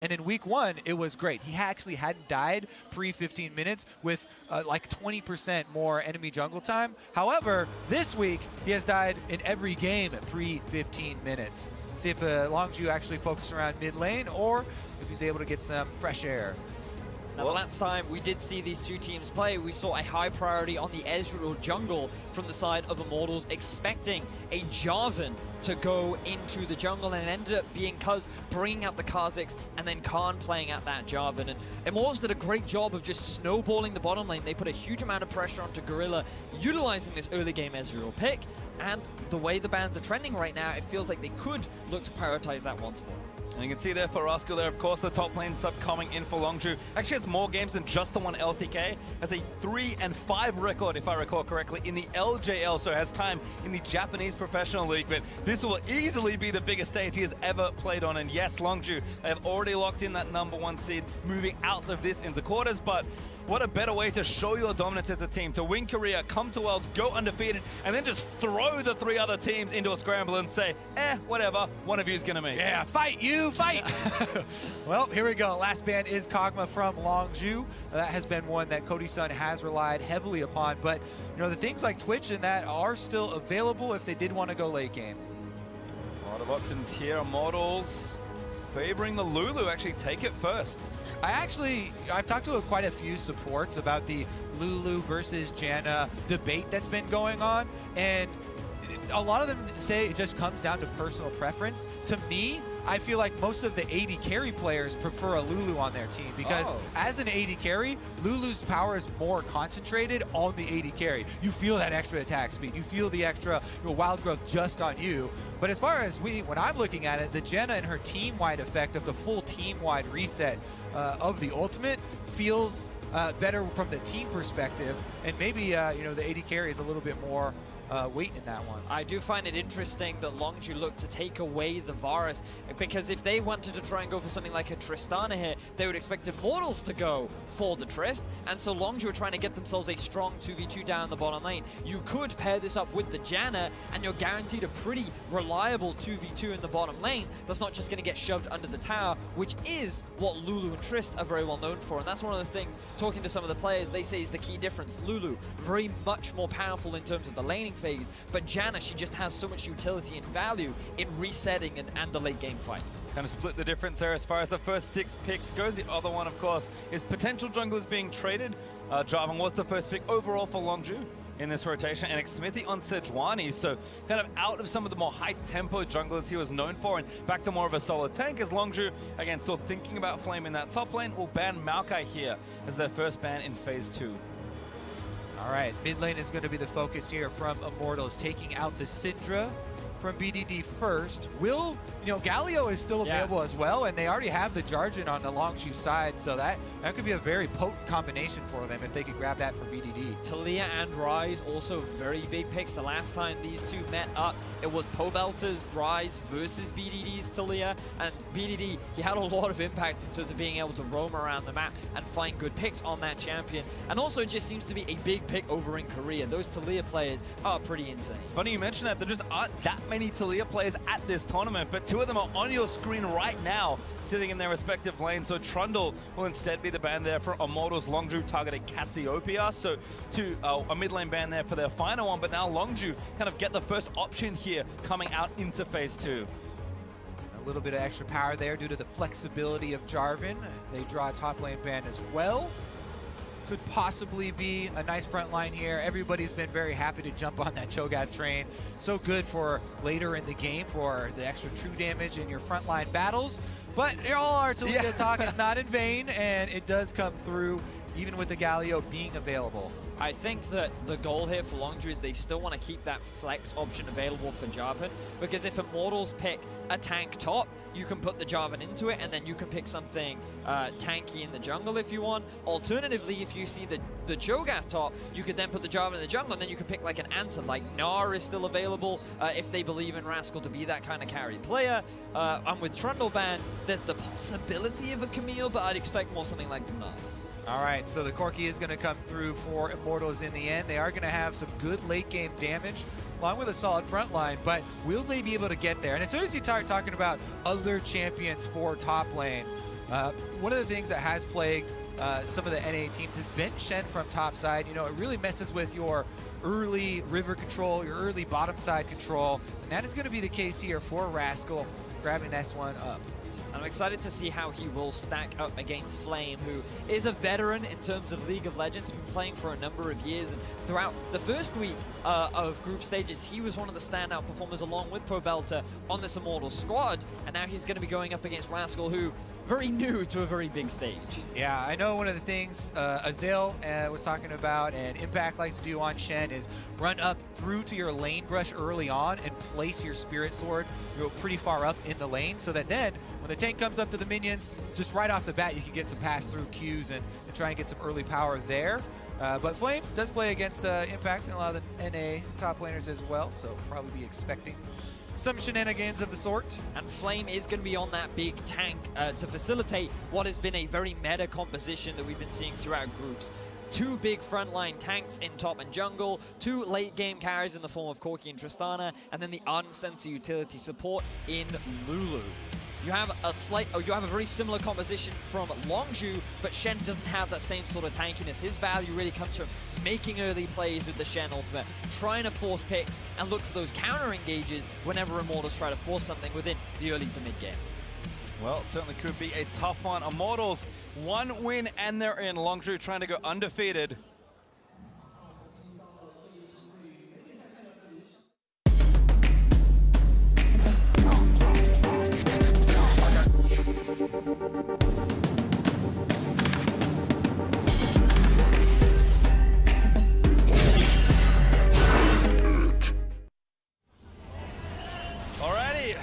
And in week 1, it was great. He actually hadn't died pre-15 minutes with like 20% more enemy jungle time. However, this week, he has died in every game at pre-15 minutes. See if Longzhu actually focuses around mid lane or if he's able to get some fresh air. Now, the last time we did see these two teams play, we saw a high priority on the Ezreal jungle from the side of Immortals, expecting a Jarvan to go into the jungle, and it ended up being Cuzz bringing out the Kha'Zix and then Khan playing out that Jarvan. And Immortals did a great job of just snowballing the bottom lane. They put a huge amount of pressure onto Gorilla, utilizing this early game Ezreal pick, and the way the bans are trending right now, it feels like they could look to prioritize that once more. And you can see there for Rascal there, of course, the top lane sub coming in for Longzhu. Actually has more games than just the one LCK. Has a 3-5 record, if I recall correctly, in the LJL, so has time in the Japanese Professional League. But this will easily be the biggest stage he has ever played on. And yes, Longzhu, they have already locked in that #1 seed, moving out of this into quarters. But what a better way to show your dominance as a team, to win Korea, come to Worlds, go undefeated, and then just throw the 3 other teams into a scramble and say, whatever, one of you is going to make. Yeah, fight you, fight! Well, here we go. Last ban is Kog'Maw from Longzhu. That has been one that Cody Sun has relied heavily upon, but you know, the things like Twitch and that are still available if they did want to go late game. A lot of options here. Immortals favoring the Lulu, actually take it first. I've talked to quite a few supports about the Lulu versus Janna debate that's been going on, and a lot of them say it just comes down to personal preference. To me, I feel like most of the AD carry players prefer a Lulu on their team because as an AD carry, Lulu's power is more concentrated on the AD carry. You feel that extra attack speed, you feel the extra wild growth just on you. But as far as when I'm looking at it, the Janna and her team-wide effect of the full team-wide reset of the ultimate feels better from the team perspective, and maybe the AD carry is a little bit more weight in that one. I do find it interesting that Longzhu looked to take away the Varus, because if they wanted to try and go for something like a Tristana here, they would expect Immortals to go for the Trist, and so Longzhu are trying to get themselves a strong 2v2 down the bottom lane. You could pair this up with the Janna, and you're guaranteed a pretty reliable 2v2 in the bottom lane that's not just going to get shoved under the tower, which is what Lulu and Trist are very well known for, and that's one of the things, talking to some of the players, they say is the key difference. Lulu, very much more powerful in terms of the laning phase, but Janna, she just has so much utility and value in resetting and the late game fights. Kind of split the difference there as far as the first 6 picks goes. The other one, of course, is potential junglers being traded. Jarvan was the first pick overall for Longzhu in this rotation, and Xmithie on Sejuani, so kind of out of some of the more high-tempo junglers he was known for, and back to more of a solid tank as Longzhu, again, still thinking about flaming that top lane, will ban Maokai here as their first ban in Phase 2. All right, mid lane is going to be the focus here from Immortals, taking out the Syndra from BDD first. Galio is still available as well, and they already have the Jarvan on the Longzhu side, so that could be a very potent combination for them if they could grab that for BDD. Taliyah and Ryze, also very big picks. The last time these two met up, it was Pobelter's Ryze versus BDD's Taliyah, and BDD, he had a lot of impact in terms of being able to roam around the map and find good picks on that champion, and also it just seems to be a big pick over in Korea. Those Taliyah players are pretty insane. It's funny you mention that. There just aren't that many Taliyah players at this tournament, but 2 of them are on your screen right now, sitting in their respective lanes. So Trundle will instead be the ban there for Immortals. Longzhu targeted Cassiopeia, so a mid lane ban there for their final one, but now Longzhu kind of get the first option here coming out into Phase 2. A little bit of extra power there due to the flexibility of Jarvan. They draw a top lane ban as well. Could possibly be a nice front line here. Everybody's been very happy to jump on that Cho'Gath train. So good for later in the game for the extra true damage in your frontline battles. But all our Taliyah talk is not in vain, and it does come through even with the Galio being available. I think that the goal here for Longzhu is they still want to keep that flex option available for Jarvan, because if Immortals pick a tank top, you can put the Jarvan into it, and then you can pick something tanky in the jungle if you want. Alternatively, if you see the Cho'Gath top, you could then put the Jarvan in the jungle, and then you can pick like an answer, like Gnar is still available if they believe in Rascal to be that kind of carry player. And with Trundle banned, there's the possibility of a Camille, but I'd expect more something like Gnar. All right, so the Corki is going to come through for Immortals in the end. They are going to have some good late game damage along with a solid front line, but will they be able to get there? And as soon as you start talking about other champions for top lane, One of the things that has plagued some of the NA teams has been Shen from top side. You know, it really messes with your early river control, your early bottom side control, and that is going to be the case here for Rascal, grabbing this one up. I'm excited to see how he will stack up against Flame, who is a veteran in terms of League of Legends, been playing for a number of years. And throughout the first week of group stages, he was one of the standout performers along with Pobelter on this Immortals squad. And now he's going to be going up against Rascal, who very new to a very big stage. Yeah, I know one of the things Azale was talking about and Impact likes to do on Shen is run up through to your lane brush early on and place your Spirit Sword, go pretty far up in the lane, so that then when the tank comes up to the minions, just right off the bat you can get some pass-through Qs and try and get some early power there. But Flame does play against Impact and a lot of the NA top laners as well, so probably be expecting some shenanigans of the sort. And Flame is going to be on that big tank to facilitate what has been a very meta composition that we've been seeing throughout groups. Two big frontline tanks in top and jungle, two late game carries in the form of Corki and Tristana, and then the Ardent Sensor utility support in Lulu. You have a very similar composition from Longzhu, but Shen doesn't have that same sort of tankiness. His value really comes from making early plays with the Shen ultimate, trying to force picks and look for those counter engages whenever Immortals try to force something within the early to mid game. Well, it certainly could be a tough one. Immortals, one win and they're in. Longzhu trying to go undefeated. Alrighty,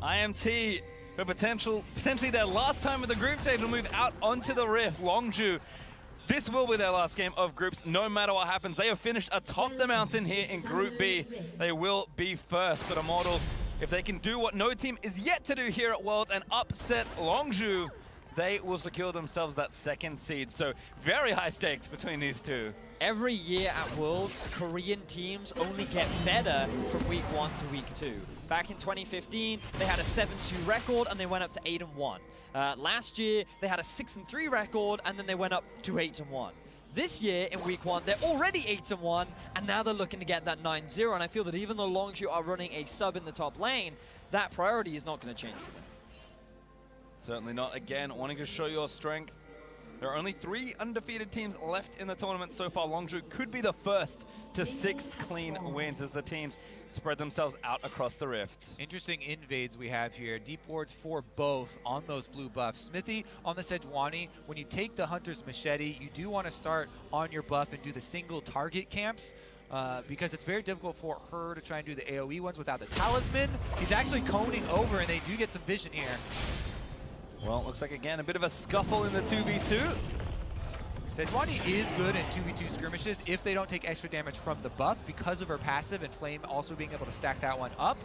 IMT, for potentially their last time at the group stage, will move out onto the Rift. Longzhu, this will be their last game of groups, no matter what happens. They have finished atop the mountain here in Group B. They will be first, but Immortals, if they can do what no team is yet to do here at Worlds and upset Longzhu, they will secure themselves that second seed. So very high stakes between these two. Every year at Worlds, Korean teams only get better from week 1 to week 2. Back in 2015, they had a 7-2 record and they went up to 8-1. Last year, they had a 6-3 record and then they went up to 8-1. This year, in week 1, they're already 8-1, and now they're looking to get that 9-0. And I feel that even though Longzhu are running a sub in the top lane, that priority is not going to change for them. Certainly not. Again, wanting to show your strength. There are only 3 undefeated teams left in the tournament so far. Longzhu could be the first to 6 clean wins as the teams spread themselves out across the Rift. Interesting invades we have here. Deep wards for both on those blue buffs. Xmithie on the Sejuani. When you take the Hunter's Machete, you do want to start on your buff and do the single target camps. Because it's very difficult for her to try and do the AoE ones without the talisman. He's actually coning over and they do get some vision here. Well, it looks like, again, a bit of a scuffle in the 2v2. Sejuani is good in 2v2 skirmishes if they don't take extra damage from the buff because of her passive and Flame also being able to stack that one up.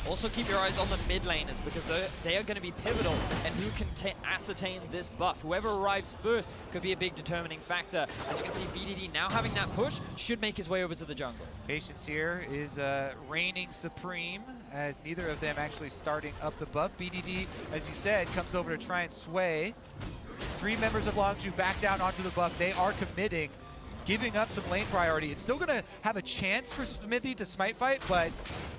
Also keep your eyes on the mid laners because they are going to be pivotal and who can ascertain this buff. Whoever arrives first could be a big determining factor. As you can see, BDD now having that push should make his way over to the jungle. Patience here is reigning supreme as neither of them actually starting up the buff. BDD, as you said, comes over to try and sway. 3 members of Longzhu back down onto the buff. They are committing, giving up some lane priority. It's still going to have a chance for Xmithie to smite fight, but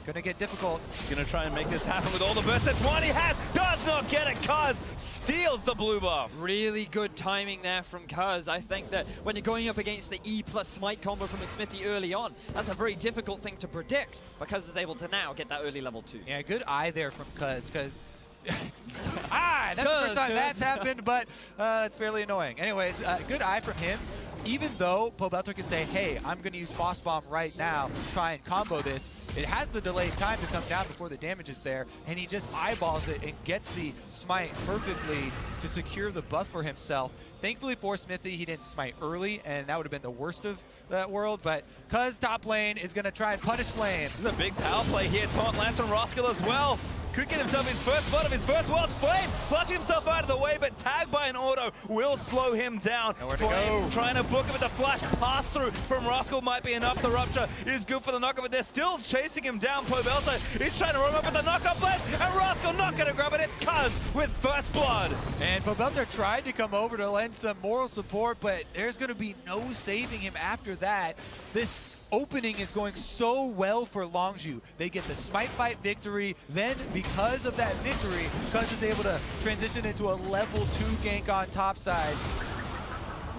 going to get difficult. Going to try and make this happen with all the bursts that Sejuani has. Does not get it. Cuzz steals the blue buff. Really good timing there from Cuzz. I think that when you're going up against the E plus smite combo from Xmithie early on, that's a very difficult thing to predict, but Cuzz is able to now get that early level 2. Yeah, good eye there from Cuzz, because that's the first time that's happened, but it's fairly annoying. Anyways, good eye from him. Even though Pobelter can say, hey, I'm going to use Frost Bomb right now to try and combo this, it has the delayed time to come down before the damage is there, and he just eyeballs it and gets the smite perfectly to secure the buff for himself. Thankfully for Xmithie, he didn't smite early, and that would have been the worst of that world, but Cuzz top lane is going to try and punish Flame. This is a big power play here. Taunt lands from Rascal as well. Could get himself his first blood of his first world's Flame, flushing himself out of the way, but tagged by an auto will slow him down. Nowhere to Flame go. trying to book him with the flash pass through from Rascal might be enough. The rupture is good for the knockup, but they're still chasing him down. Pobelter is trying to roam up with the knockup blast, and Rascal not going to grab it. It's Cuzz with first blood. And Pobelter tried to come over to lend some moral support, but there's going to be no saving him after that. This opening is going so well for Longzhu. They get the Smite Fight victory, then because of that victory, Cuzz is able to transition into a level 2 gank on top side.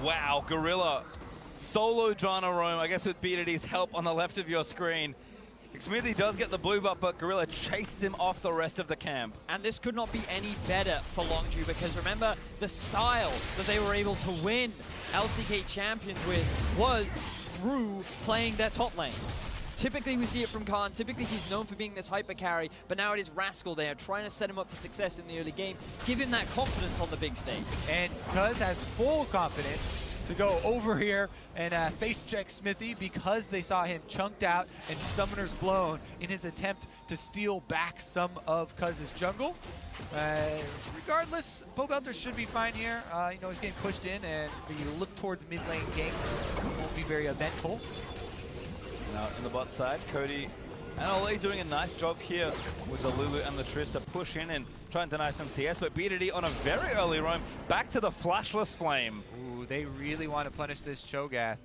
Wow, Gorilla solo Janna roam, I guess with BDD's help on the left of your screen. Xmithie does get the blue buff, but Gorilla chases him off the rest of the camp. And this could not be any better for Longzhu, because remember, the style that they were able to win LCK Champions with was through playing their top lane. Typically we see it from Khan, typically he's known for being this hyper carry, but now it is Rascal there, trying to set him up for success in the early game, give him that confidence on the big stage. And Cuzz has full confidence to go over here and face check Xmithie because they saw him chunked out and summoners blown in his attempt to steal back some of Cuzz's jungle. Regardless, Pobelter should be fine here. You know, he's getting pushed in, and the look towards mid lane gank won't be very eventful. Now in the bot side, Cody and Olleh doing a nice job here with the Lulu and the Trist to push in and try and deny some CS, but BDD on a very early roam back to the flashless Flame. Ooh, they really want to punish this Cho'Gath.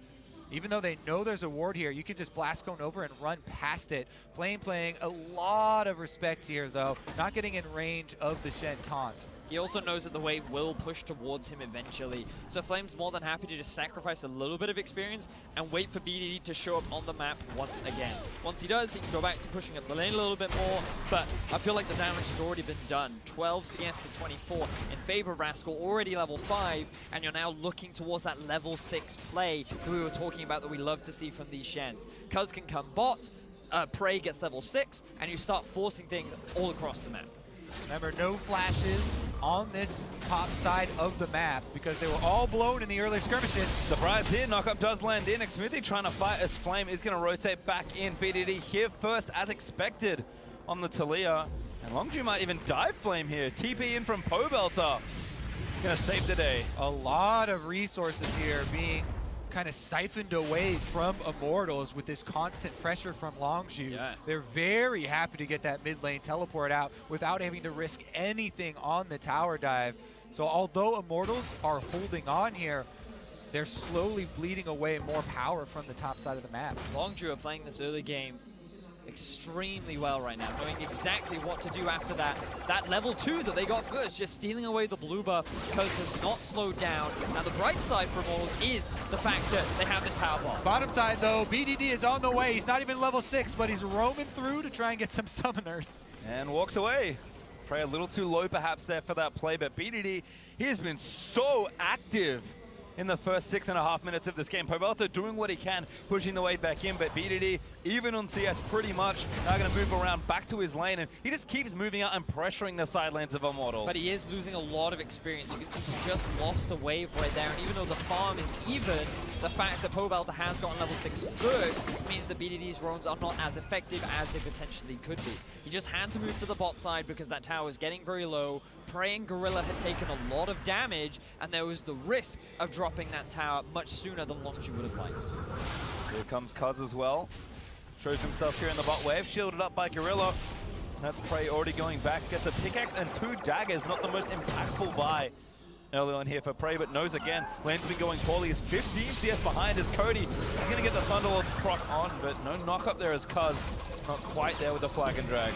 Even though they know there's a ward here, you can just blast cone over and run past it. Flame playing a lot of respect here, though, not getting in range of the Shen taunt. He also knows that the wave will push towards him eventually. So Flame's more than happy to just sacrifice a little bit of experience and wait for BDD to show up on the map once again. Once he does, he can go back to pushing up the lane a little bit more, but I feel like the damage has already been done. 12s against the 24 in favor of Rascal, already level 5, and you're now looking towards that level 6 play that we were talking about that we love to see from these Shens. Cuzz can come bot, Prey gets level 6, and you start forcing things all across the map. Remember, no flashes on this top side of the map because they were all blown in the early skirmishes. Surprise here, knockup does land in. Xmithie trying to fight as Flame is going to rotate back in. BDD here first as expected on the Taliyah. And Longzhu might even dive Flame here. TP in from Pobelter. Going to save the day. A lot of resources here being kind of siphoned away from Immortals with this constant pressure from Longzhu. Yeah. They're very happy to get that mid lane teleport out without having to risk anything on the tower dive. So although Immortals are holding on here, they're slowly bleeding away more power from the top side of the map. Longzhu are playing this early game extremely well right now, knowing exactly what to do after that. That level 2 that they got first, just stealing away the blue buff. Cuzz has not slowed down. Now the bright side for Immortals is the fact that they have this power bomb. Bottom side though, BDD is on the way. He's not even level 6, but he's roaming through to try and get some summoners. And walks away. Prey a little too low perhaps there for that play, but BDD, he has been so active in the first 6.5 minutes of this game. Pobelter doing what he can, pushing the wave back in, but BDD, even on CS pretty much, now going to move around back to his lane, and he just keeps moving out and pressuring the side lanes of Immortal. But he is losing a lot of experience. You can see he just lost a wave right there, and even though the farm is even, the fact that Pobelter has gotten level 6 first means that BDD's roams are not as effective as they potentially could be. He just had to move to the bot side because that tower is getting very low. Prey and Gorilla had taken a lot of damage, and there was the risk of dropping that tower much sooner than Longzhu would have liked. Here comes Cuzz as well. Shows himself here in the bot wave, shielded up by Gorilla. That's Prey already going back, gets a pickaxe and 2 daggers, not the most impactful buy early on here for Prey, but knows again, lane's been going poorly. It's 15 CS behind as Cody. He's going to get the Thunderlord to proc on, but no knock up there as Cuzz. Not quite there with the flag and drag.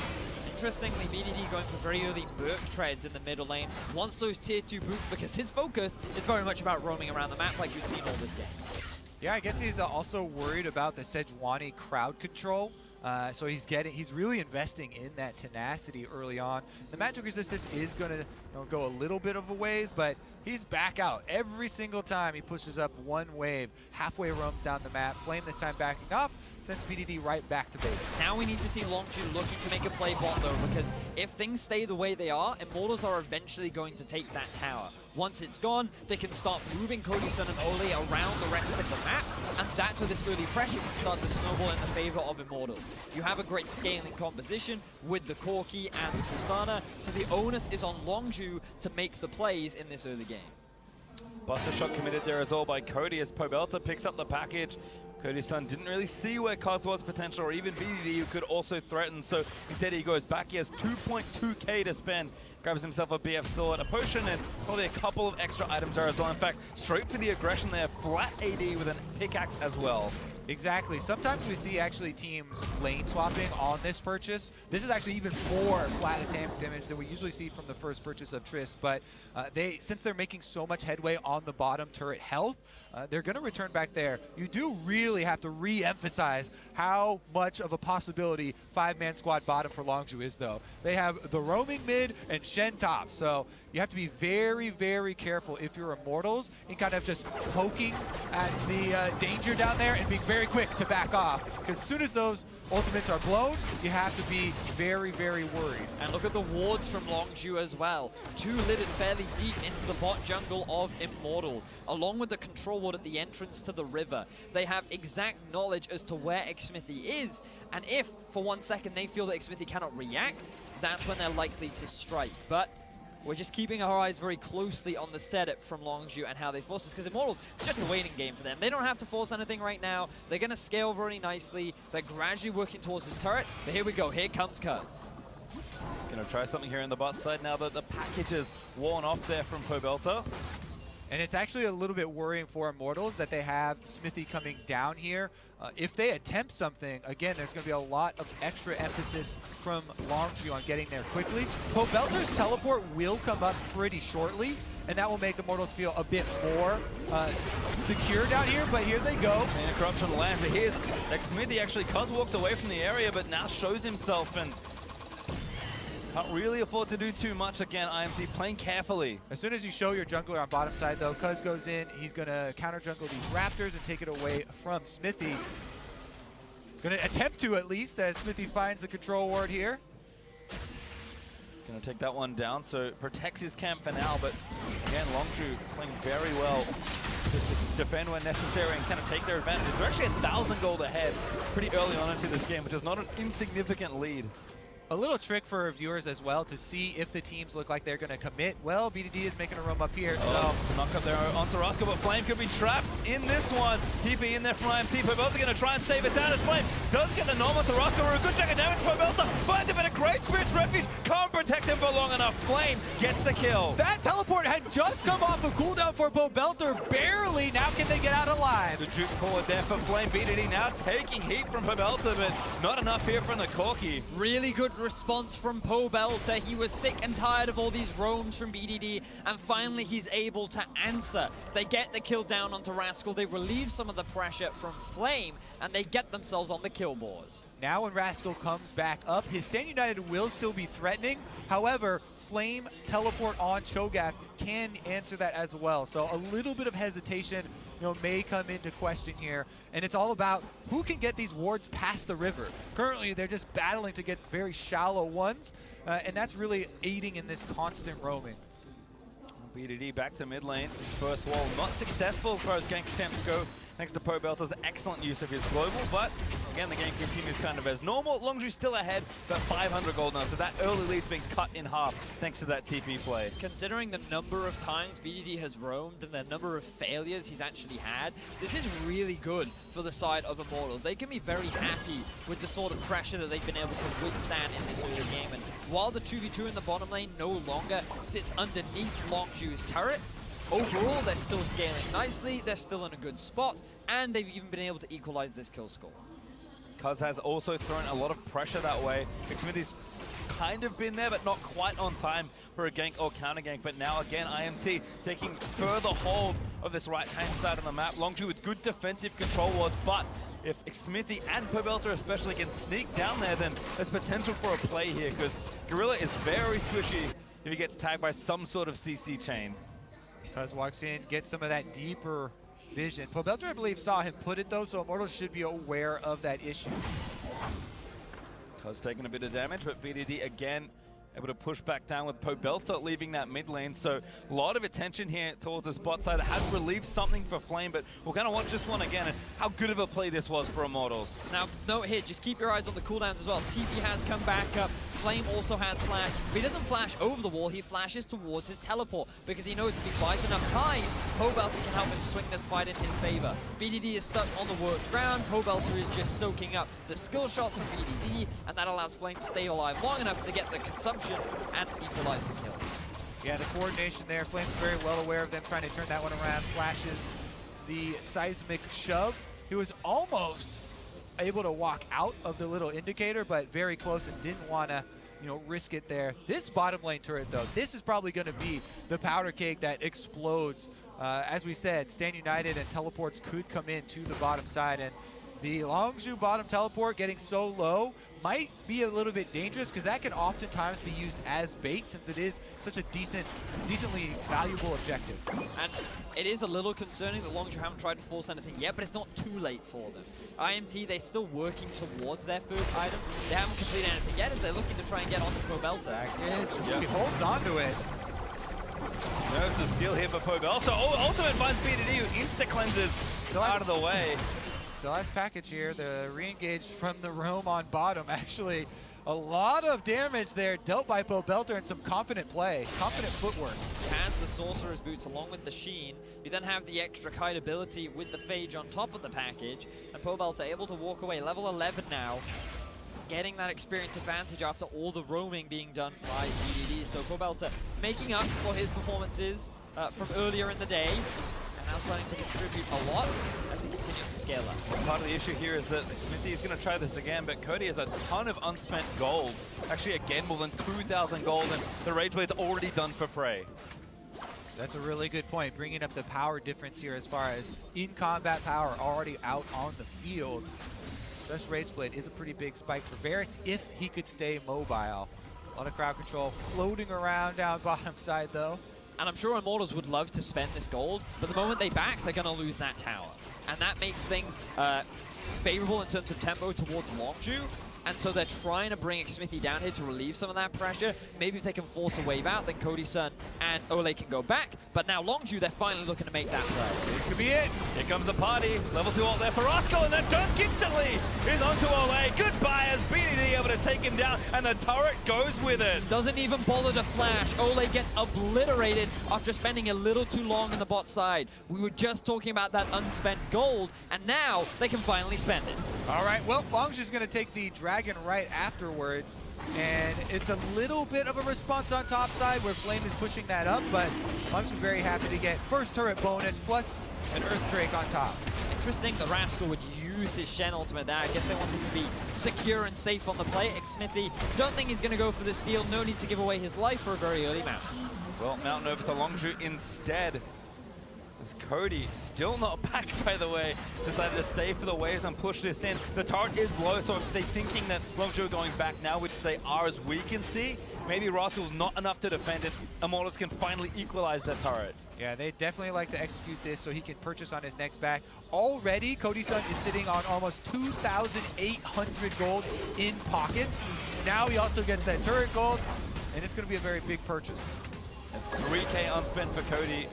Interestingly, BDD going for very early Burk treads in the middle lane, wants those tier 2 boots because his focus is very much about roaming around the map like we've seen all this game. Yeah, I guess he's also worried about the Sejuani crowd control. So he's really investing in that tenacity early on. The magic resistance is going to go a little bit of a ways, but he's back out every single time he pushes up one wave. Halfway roams down the map. Flame this time backing up, sends BDD right back to base. Now we need to see Longzhu looking to make a play bot though, because if things stay the way they are, Immortals are eventually going to take that tower. Once it's gone, they can start moving Cody Sun and Olleh around the rest of the map, and that's where this early pressure can start to snowball in the favor of Immortals. You have a great scaling composition with the Corki and the Tristana, so the onus is on Longzhu to make the plays in this early game. Buster shot committed there as well by Cody as Pobelter picks up the package. Cody Sun didn't really see where Cuzz was potential, or even BDD who could also threaten, so instead he goes back. He has 2.2k to spend, grabs himself a BF sword, a potion, and probably a couple of extra items there as well. In fact, straight for the aggression there, flat AD with a pickaxe as well. Exactly. Sometimes we see actually teams lane swapping on this purchase. This is actually even more flat attack damage than we usually see from the first purchase of Trist, but since they're making so much headway on the bottom turret health, they're going to return back there. You do really have to re-emphasize how much of a possibility 5-man squad bottom for Longzhu is, though. They have the roaming mid and Shen top, so you have to be very, very careful if you're Immortals in kind of just poking at the danger down there and being very quick to back off, because as soon as those ultimates are blown, you have to be very, very worried. And look at the wards from Longzhu as well. 2 littered fairly deep into the bot jungle of Immortals, along with the control ward at the entrance to the river. They have exact knowledge as to where Xmithie is, and if for 1 second they feel that Xmithie cannot react, that's when they're likely to strike. But we're just keeping our eyes very closely on the setup from Longzhu and how they force this, because Immortals, it's just a waiting game for them. They don't have to force anything right now. They're going to scale very nicely. They're gradually working towards this turret. But here we go. Here comes Cuzz. Gonna try something here in the bot side now that the package is worn off there from Pobelter. And it's actually a little bit worrying for Immortals that they have Xmithie coming down here. If they attempt something, again, there's going to be a lot of extra emphasis from Longzhu on getting there quickly. Pobelter's teleport will come up pretty shortly, and that will make Immortals feel a bit more secure down here, but here they go. And corruption lands, but here's Xmithie. Actually, Cuzz walked away from the area, but now shows himself and can't really afford to do too much. Again, IMT playing carefully. As soon as you show your jungler on bottom side, though, Cuzz goes in. He's going to counter jungle these Raptors and take it away from Xmithie. Going to attempt to, at least, as Xmithie finds the control ward here. Going to take that one down, so protects his camp for now, but again, Longzhu playing very well. Just to defend when necessary and kind of take their advantage. They're actually 1,000 gold ahead pretty early on into this game, which is not an insignificant lead. A little trick for viewers as well to see if the teams look like they're going to commit. Well, BDD is making a roam up here, so... knock up there onto Rascal, but Flame could be trapped in this one. TP in there from IMT. Pobelter going to try and save it down as Flame does get the normal to Rascal. A good chunk of damage. Pobelter finds him in a great Spirit's Refuge. Can't protect him for long enough. Flame gets the kill. That teleport had just come off of cooldown for Pobelter. Barely. Now can they get out alive? The juke forward there for Flame. BDD now taking heat from Pobelter, but not enough here from the Corki. Really good response from Pobelter. He was sick and tired of all these roams from BDD, and finally he's able to answer. They get the kill down onto Rascal. They relieve some of the pressure from Flame, and they get themselves on the kill board. Now when Rascal comes back up, his Stand United will still be threatening. However, Flame teleport on Cho'Gath can answer that as well. So a little bit of hesitation, may come into question here. And it's all about who can get these wards past the river. Currently, they're just battling to get very shallow ones, and that's really aiding in this constant roaming. BDD back to mid lane. His first wall not successful as far as gank attempts go, thanks to Pobelter's excellent use of his global, but again, the game continues kind of as normal. Longzhu still ahead, but 500 gold now, so that early lead's been cut in half thanks to that TP play. Considering the number of times BDD has roamed and the number of failures he's actually had, this is really good for the side of Immortals. They can be very happy with the sort of pressure that they've been able to withstand in this early game, and while the 2v2 in the bottom lane no longer sits underneath Longzhu's turret, overall, they're still scaling nicely, they're still in a good spot, and they've even been able to equalize this kill score. Cuzz has also thrown a lot of pressure that way. Xmithie's kind of been there, but not quite on time for a gank or counter gank. But now again, IMT taking further hold of this right-hand side of the map. Longzhu with good defensive control wards, but if Xmithie and Pobelter especially can sneak down there, then there's potential for a play here, because Gorilla is very squishy if he gets tagged by some sort of CC chain. Cuzz walks in, gets some of that deeper vision. Pobelter, I believe, saw him put it though, so Immortals should be aware of that issue. Cuzz taking a bit of damage, but BDD again able to push back down with Pobelter leaving that mid lane. So a lot of attention here towards the spot side. It has relieved something for Flame, but we're going to watch this one again and how good of a play this was for Immortals. Now, note here, just keep your eyes on the cooldowns as well. TP has come back up. Flame also has flash. But he doesn't flash over the wall, he flashes towards his teleport because he knows if he buys enough time, Pobelter can help him swing this fight in his favor. BDD is stuck on the worked ground. Pobelter is just soaking up the skill shots from BDD, and that allows Flame to stay alive long enough to get the consumption and equalize the kills. Yeah, the coordination there. Flame's very well aware of them trying to turn that one around. Flashes the seismic shove. He was almost able to walk out of the little indicator, but very close and didn't want to, risk it there. This bottom lane turret, though, this is probably going to be the powder cake that explodes. As we said, Stand United and teleports could come in to the bottom side, and the Longzhu bottom teleport getting so low might be a little bit dangerous because that can oftentimes be used as bait since it is such a decently valuable objective. And it is a little concerning that Longzhu haven't tried to force anything yet, but it's not too late for them. IMT, they're still working towards their first items. They haven't completed anything yet as they're looking to try and get onto Pobelter. He holds on to it. There's a steal here for Pobelter. Ultimate finds BDD who insta-cleanses out of the way. Still has package here. The re-engage from the roam on bottom. Actually, a lot of damage there dealt by Pobelter and some confident play, confident footwork. Has the Sorcerer's Boots along with the Sheen. You then have the extra kite ability with the Phage on top of the package. And Pobelter able to walk away. Level 11 now. Getting that experience advantage after all the roaming being done by BDD. So Pobelter making up for his performances from earlier in the day. And now starting to contribute a lot as he continues to scale up. Part of the issue here is that Xmithie is going to try this again, but Cody has a ton of unspent gold. Actually, again, more than 2,000 gold, and the Rage Blade's already done for Prey. That's a really good point, bringing up the power difference here as far as in-combat power already out on the field. Just Rage Blade is a pretty big spike for Varus if he could stay mobile. A lot of crowd control floating around down bottom side, though. And I'm sure Immortals would love to spend this gold, but the moment they back, they're going to lose that tower. And that makes things favorable in terms of tempo towards Longzhu. And so they're trying to bring Xmithie down here to relieve some of that pressure. Maybe if they can force a wave out, then Cody Sun and Olleh can go back. But now Longzhu, they're finally looking to make that play. This could be it. Here comes the party. Level 2 ult there for Rascal, and that dunk instantly is onto Olleh. Goodbye as BDD able to take him down, and the turret goes with it. Doesn't even bother to flash. Olleh gets obliterated after spending a little too long in the bot side. We were just talking about that unspent gold, and now they can finally spend it. All right, well, Longzhu's going to take the Dragon right afterwards, and it's a little bit of a response on top side where Flame is pushing that up, but Longzhu's very happy to get first turret bonus plus an Earth Drake on top. Interesting that Rascal would use his Shen ultimate there. I guess they want him to be secure and safe on the play. Xmithie, don't think he's going to go for the steal. No need to give away his life for a very early mount. Well, mountain over to Longzhu instead. As Cody, still not back, by the way, decided to stay for the waves and push this in. The turret is low, so if they're thinking that Longzhu are going back now, which they are as we can see, maybe Rascal's not enough to defend it. Immortals can finally equalize that turret. Yeah, they definitely like to execute this so he can purchase on his next back. Already, Cody Sun is sitting on almost 2,800 gold in pockets. Now he also gets that turret gold, and it's going to be a very big purchase. That's 3K unspent for Cody.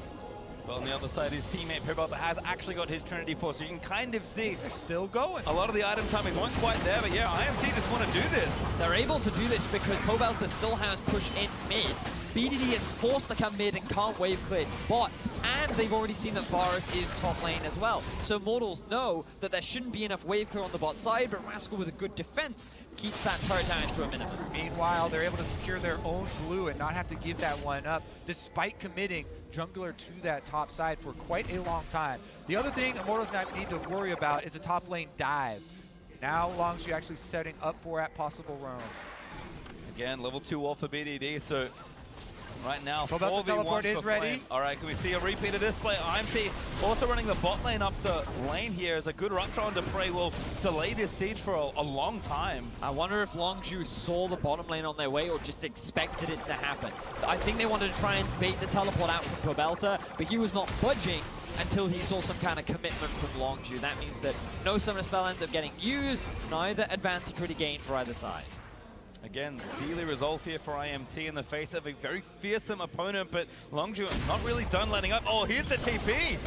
But on the other side, his teammate Pobelter has actually got his Trinity Force, so you can kind of see they're still going. A lot of the item timings weren't quite there, but yeah, IMT just want to do this. They're able to do this because Pobelter still has push in mid. BDD is forced to come mid and can't wave clear bot, and they've already seen that Varus is top lane as well. So Immortals know that there shouldn't be enough wave clear on the bot side, but Rascal with a good defense keeps that turret damage to a minimum. Meanwhile, they're able to secure their own blue and not have to give that one up, despite committing jungler to that top side for quite a long time. The other thing Immortals not need to worry about is a top lane dive. Now Longzhu actually setting up for that possible roam. Again, level 2 wall for BDD, so right now, Pobelter teleport is ready. All right, can we see a repeat of this play? IMT also running the bot lane up the lane here as a good rupture onto Prey will delay this siege for a long time. I wonder if Longzhu saw the bottom lane on their way or just expected it to happen. I think they wanted to try and bait the teleport out from Pobelter, but he was not budging. until he saw some kind of commitment from Longzhu. That means that no summoner spell ends up getting used, neither advantage really gained for either side. Again, steely resolve here for IMT in the face of a very fearsome opponent, but Longzhu not really done letting up. Oh, here's the TP!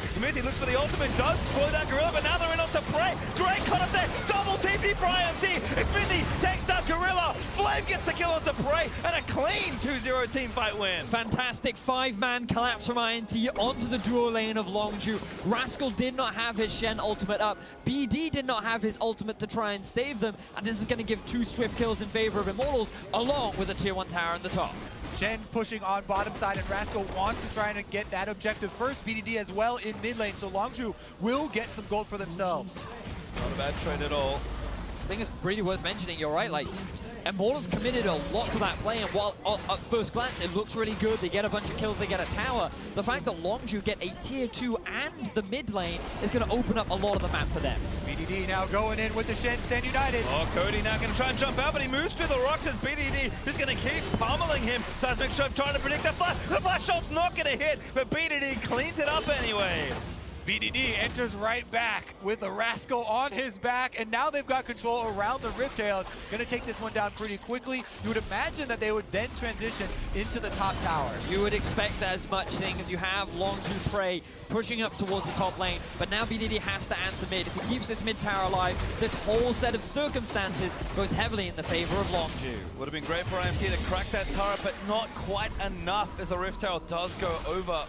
Xmithie looks for the ultimate, does slow down Gorilla, but now they're in onto Prey. Great cut up there, double TP for IMT. Xmithie takes down Gorilla. Flame gets the kill onto Prey, and a clean 2-0 team fight win. Fantastic 5-man collapse from IMT onto the duo lane of Longzhu. Rascal did not have his Shen ultimate up. BD did not have his ultimate to try and save them, and this is going to give 2 swift kills in favor of Immortals, along with a tier 1 tower in the top. Shen pushing on bottom side, and Rascal wants to try and get that objective first. BDD as well in mid lane, so Longzhu will get some gold for themselves. Not a bad trade at all. I think it's really worth mentioning, you're right, like, Immortals committed a lot to that play, and while at first glance it looks really good, they get a bunch of kills, they get a tower, the fact that Longzhu get a tier 2 and the mid lane is going to open up a lot of the map for them. BDD now going in with the Shen, stand united. Oh, Cody now going to try and jump out, but he moves through the rocks as BDD is going to keep pummeling him. Seismic Shove trying to predict the flash. The flash shot's not going to hit, but BDD cleans it up anyway. BDD enters right back with a Rascal on his back, and now they've got control around the Riptail. Gonna take this one down pretty quickly. You would imagine that they would then transition into the top tower. You would expect as much, seeing as you have Longzhu Prey pushing up towards the top lane, but now BDD has to answer mid. If he keeps this mid tower alive, this whole set of circumstances goes heavily in the favor of Longzhu. Would have been great for IMT to crack that turret, but not quite enough as the Riptail does go over.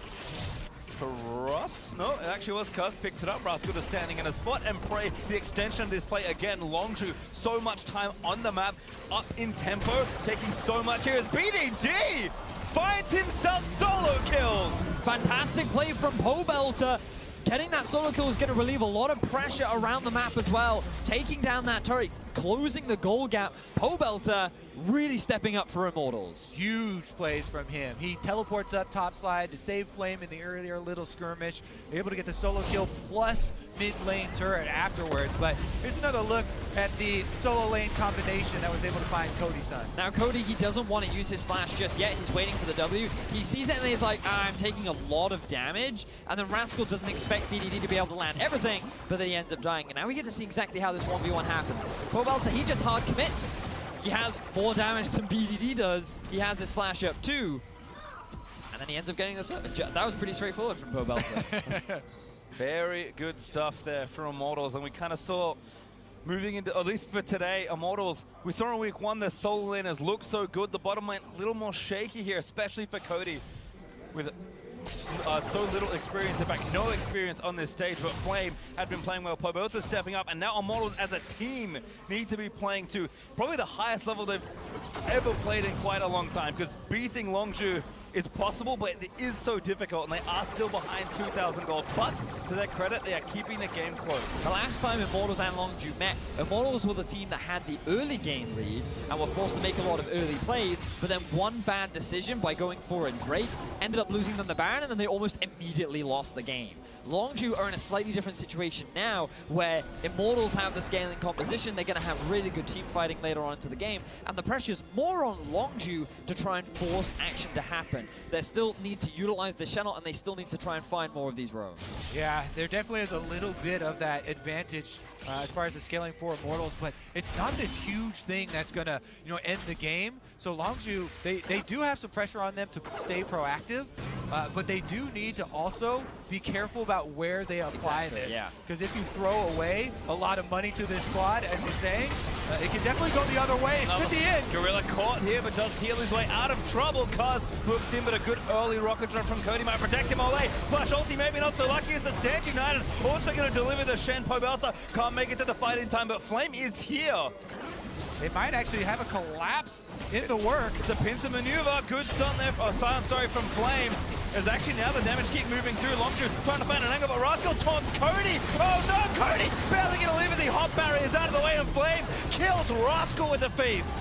For Ross? No, it actually was Cuzz, picks it up. Rascal just standing in a spot, and Prey, the extension of this play again. Longzhu, so much time on the map, up in tempo, taking so much here as BDD finds himself solo kills. Fantastic play from Pobelter. Getting that solo kill is going to relieve a lot of pressure around the map as well. Taking down that turret, closing the goal gap. Pobelter really stepping up for Immortals. Huge plays from him. He teleports up top slide to save Flame in the earlier little skirmish. Able to get the solo kill plus mid lane turret afterwards. But here's another look at the solo lane combination that was able to find Cody Sun. Now Cody, he doesn't want to use his flash just yet. He's waiting for the W. He sees it and he's like, I'm taking a lot of damage. And then Rascal doesn't expect BDD to be able to land everything, but then he ends up dying. And now we get to see exactly how this 1v1 happened. Pobelter, he just hard commits. He has more damage than BDD does. He has his flash up too. And then he ends up getting this. That was pretty straightforward from Pobelter. Very good stuff there for Immortals, and we kind of saw moving into, at least for today, Immortals, we saw in week 1 the solo laners looked so good. The bottom lane a little more shaky here, especially for Cody with so little experience, in fact no experience on this stage, but Flame had been playing well. Pobelter stepping up, and now Immortals as a team need to be playing to probably the highest level they've ever played in quite a long time, because beating Longzhu is possible, but it is so difficult, and they are still behind 2,000 gold. But to their credit, they are keeping the game close. The last time Immortals and Longzhu met, Immortals were the team that had the early game lead and were forced to make a lot of early plays, but then one bad decision by going for a Drake ended up losing them the Baron, and then they almost immediately lost the game. Longzhu are in a slightly different situation now, where Immortals have the scaling composition. They're going to have really good team fighting later on into the game, and the pressure's more on Longzhu to try and force action to happen. They still need to utilize the channel, and they still need to try and find more of these roams. Yeah, there definitely is a little bit of that advantage as far as the scaling for Immortals, but it's not this huge thing that's gonna, end the game. So Longzhu, they do have some pressure on them to stay proactive, but they do need to also be careful about where they apply this. Yeah. Because if you throw away a lot of money to this squad, as you're saying, it can definitely go the other way. Xmithie in. Gorilla caught here, but does heal his way out of trouble. Cuzz hooks in, but a good early rocket jump from Cody might protect him. Olleh, flash ulti, maybe not so lucky as the stand united. Also going to deliver the Shen. Pobelter can't make it to the fight in time, but Flame is here. They might actually have a collapse in the works. It's a pincer maneuver. Good stun there. Oh, silence, sorry, from Flame. As actually now the damage keep moving through. Longzhu trying to find an angle, but Rascal taunts Cody. Oh no, Cody barely going to leave it. The hot barrier is out of the way, and Flame kills Rascal with a feast.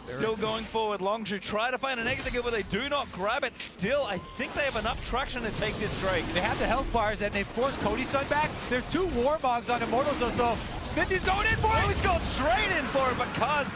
Still going forward, Longzhu try to find an exit kill, but they do not grab it. Still, I think they have enough traction to take this Drake. They have the health bars, and they force Cody Sun back. There's 2 Warmogs on Immortals, so Xmithie's going in for it. Oh, he's going straight in for it, but Cuzz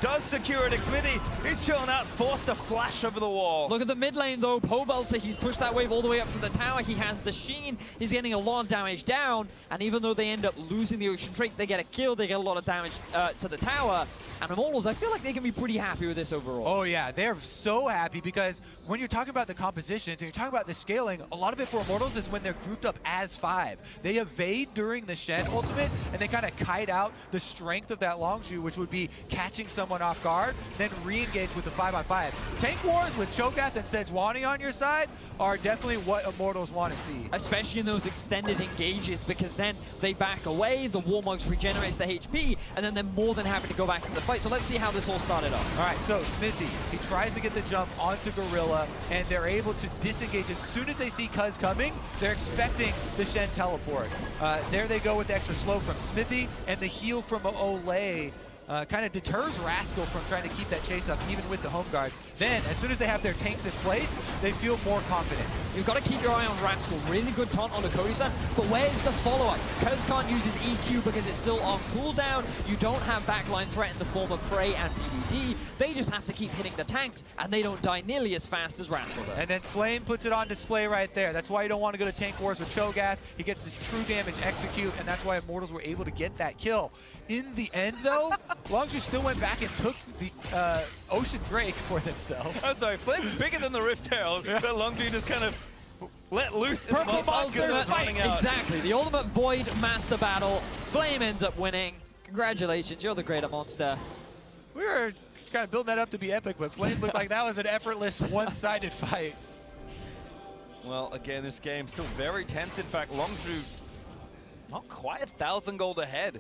does secure it. Xmithie, he's chilling out, forced to flash over the wall. Look at the mid lane though, Pobelter, he's pushed that wave all the way up to the tower. He has the Sheen, he's getting a lot of damage down, and even though they end up losing the Ocean Drake, they get a kill, they get a lot of damage to the tower. And Immortals, I feel like they can be pretty happy with this overall. Oh yeah, they're so happy because when you're talking about the compositions and you're talking about the scaling, a lot of it for Immortals is when they're grouped up as 5. They evade during the Shen ultimate and they kind of kite out the strength of that Longzhu, which would be catching someone off guard, then re-engage with the 5-on-5. Tank wars with Cho'Gath and Sejuani on your side are definitely what Immortals want to see. Especially in those extended engages, because then they back away, the Warmogs regenerates their HP, and then they're more than happy to go back to the fight. So let's see how this all started off. All right, so Xmithie, he tries to get the jump onto Gorilla, and they're able to disengage as soon as they see Cuzz coming. They're expecting the Shen teleport. There they go with the extra slow from Xmithie, and the heal from Olleh kind of deters Rascal from trying to keep that chase up, even with the home guards. Then, as soon as they have their tanks in place, they feel more confident. You've got to keep your eye on Rascal. Really good taunt on the Cody Sun, but where's the follow-up? Cuzz can't use his EQ because it's still on cooldown. You don't have backline threat in the form of Prey and BDD. They just have to keep hitting the tanks, and they don't die nearly as fast as Rascal does. And then Flame puts it on display right there. That's why you don't want to go to tank wars with Cho'Gath. He gets the true damage execute, and that's why Immortals were able to get that kill. In the end, though, Longzhu still went back and took the Ocean Drake for themselves. I'm sorry, Flame's bigger than the Rift Herald, but Longzhu just kind of let loose. Purple Monsters running out. Exactly, the ultimate Void Master Battle. Flame ends up winning. Congratulations, you're the greater monster. We were kind of building that up to be epic, but Flame looked like that was an effortless, one-sided fight. Well, again, this game still very tense. In fact, Longzhu not quite 1,000 gold ahead.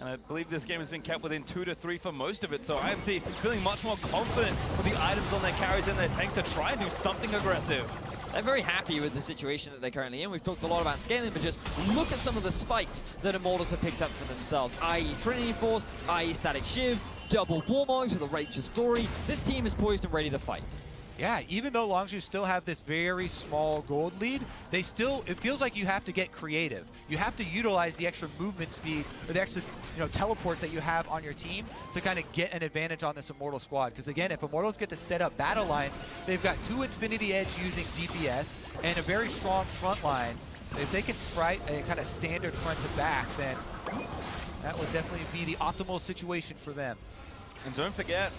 And I believe this game has been kept within 2 to 3 for most of it. So IMT feeling much more confident with the items on their carries and their tanks to try and do something aggressive. They're very happy with the situation that they're currently in. We've talked a lot about scaling, but just look at some of the spikes that Immortals have picked up for themselves, i.e. Trinity Force, i.e. Static Shiv, double Warmogs with a Righteous Glory. This team is poised and ready to fight. Yeah, even though Longzhu still have this very small gold lead, they still, it feels like you have to get creative. You have to utilize the extra movement speed or the extra, teleports that you have on your team to kind of get an advantage on this Immortal squad. Because again, if Immortals get to set up battle lines, they've got 2 Infinity Edge using DPS and a very strong front line. If they can fight a kind of standard front to back, then that would definitely be the optimal situation for them. And don't forget,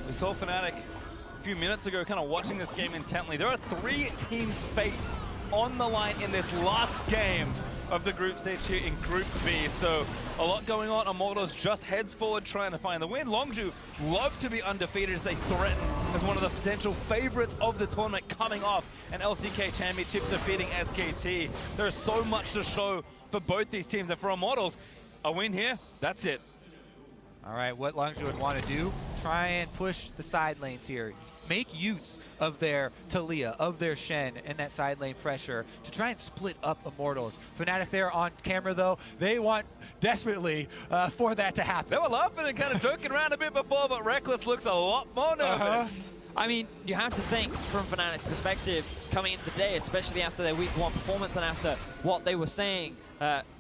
we saw Fnatic a few minutes ago kind of watching this game intently. There are 3 teams' fates on the line in this last game of the group stage here in Group B. So a lot going on. Immortals just heads forward trying to find the win. Longzhu love to be undefeated as they threaten as one of the potential favorites of the tournament coming off an LCK championship defeating SKT. There is so much to show for both these teams, and for Immortals, a win here, that's it. All right, what Longzhu would want to do, try and push the side lanes here. Make use of their Taliyah, of their Shen, and that side lane pressure to try and split up Immortals. Fnatic there on camera, though, they want desperately for that to happen. They were laughing and kind of joking around a bit before, but Reckless looks a lot more nervous. I mean, you have to think from Fnatic's perspective coming in today, especially after their week 1 performance and after what they were saying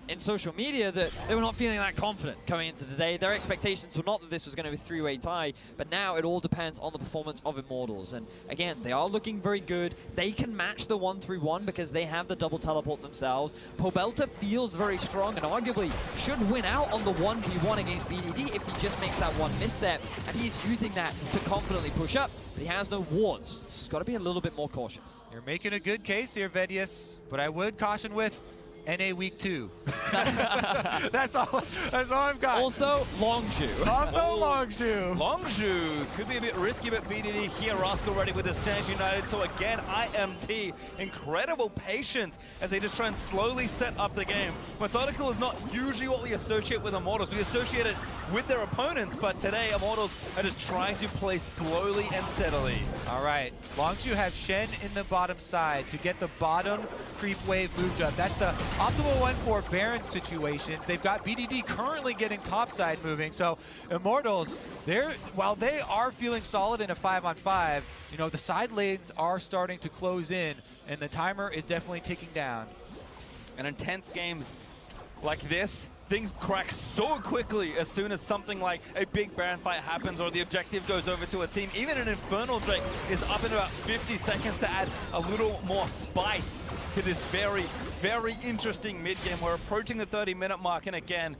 in social media, that they were not feeling that confident coming into today. Their expectations were not that this was going to be a 3-way tie, but now it all depends on the performance of Immortals. And again, they are looking very good. They can match the 1-3-1 because they have the double teleport themselves. Pobelter feels very strong and arguably should win out on the 1v1 against BDD if he just makes that one misstep, and he's using that to confidently push up. But he has no wards, so he's got to be a little bit more cautious. You're making a good case here, Vedius, but I would caution with NA Week 2. That's all I've got. Also, Longzhu. Longzhu. Longzhu could be a bit risky, but BDD here, Rascal ready with the Stands United. So again, IMT, incredible patience as they just try and slowly set up the game. Methodical is not usually what we associate with Immortals. We associate it with their opponents, but today Immortals are just trying to play slowly and steadily. All right, Longzhu have Shen in the bottom side to get the bottom creep wave moved up. That's the optimal one for Baron situations. They've got BDD currently getting topside moving, so Immortals, while they are feeling solid in a 5-on-5, the side lanes are starting to close in, and the timer is definitely ticking down. And intense games like this things crack so quickly as soon as something like a big Baron fight happens or the objective goes over to a team. Even an Infernal Drake is up in about 50 seconds to add a little more spice to this very, very interesting mid-game. We're approaching the 30-minute mark, and again,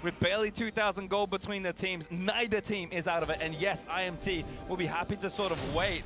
with barely 2,000 gold between the teams, neither team is out of it. And yes, IMT will be happy to sort of wait,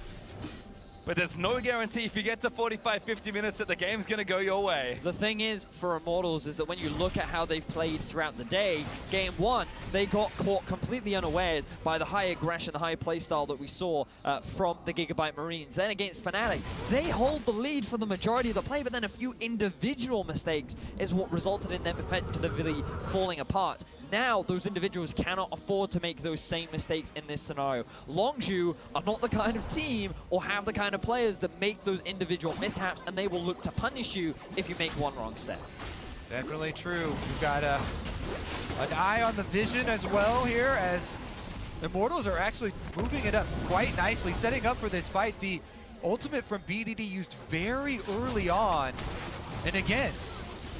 but there's no guarantee if you get to 45, 50 minutes that the game's gonna go your way. The thing is, for Immortals, is that when you look at how they've played throughout the day, game one, they got caught completely unawares by the high aggression, the high playstyle that we saw from the Gigabyte Marines. Then against Fnatic, they hold the lead for the majority of the play, but then a few individual mistakes is what resulted in them effectively falling apart. Now, those individuals cannot afford to make those same mistakes in this scenario. Longzhu are not the kind of team or have the kind of players that make those individual mishaps, and they will look to punish you if you make one wrong step. Definitely true. We've got an eye on the vision as well here, as Immortals are actually moving it up quite nicely, setting up for this fight. The ultimate from BDD used very early on, and again,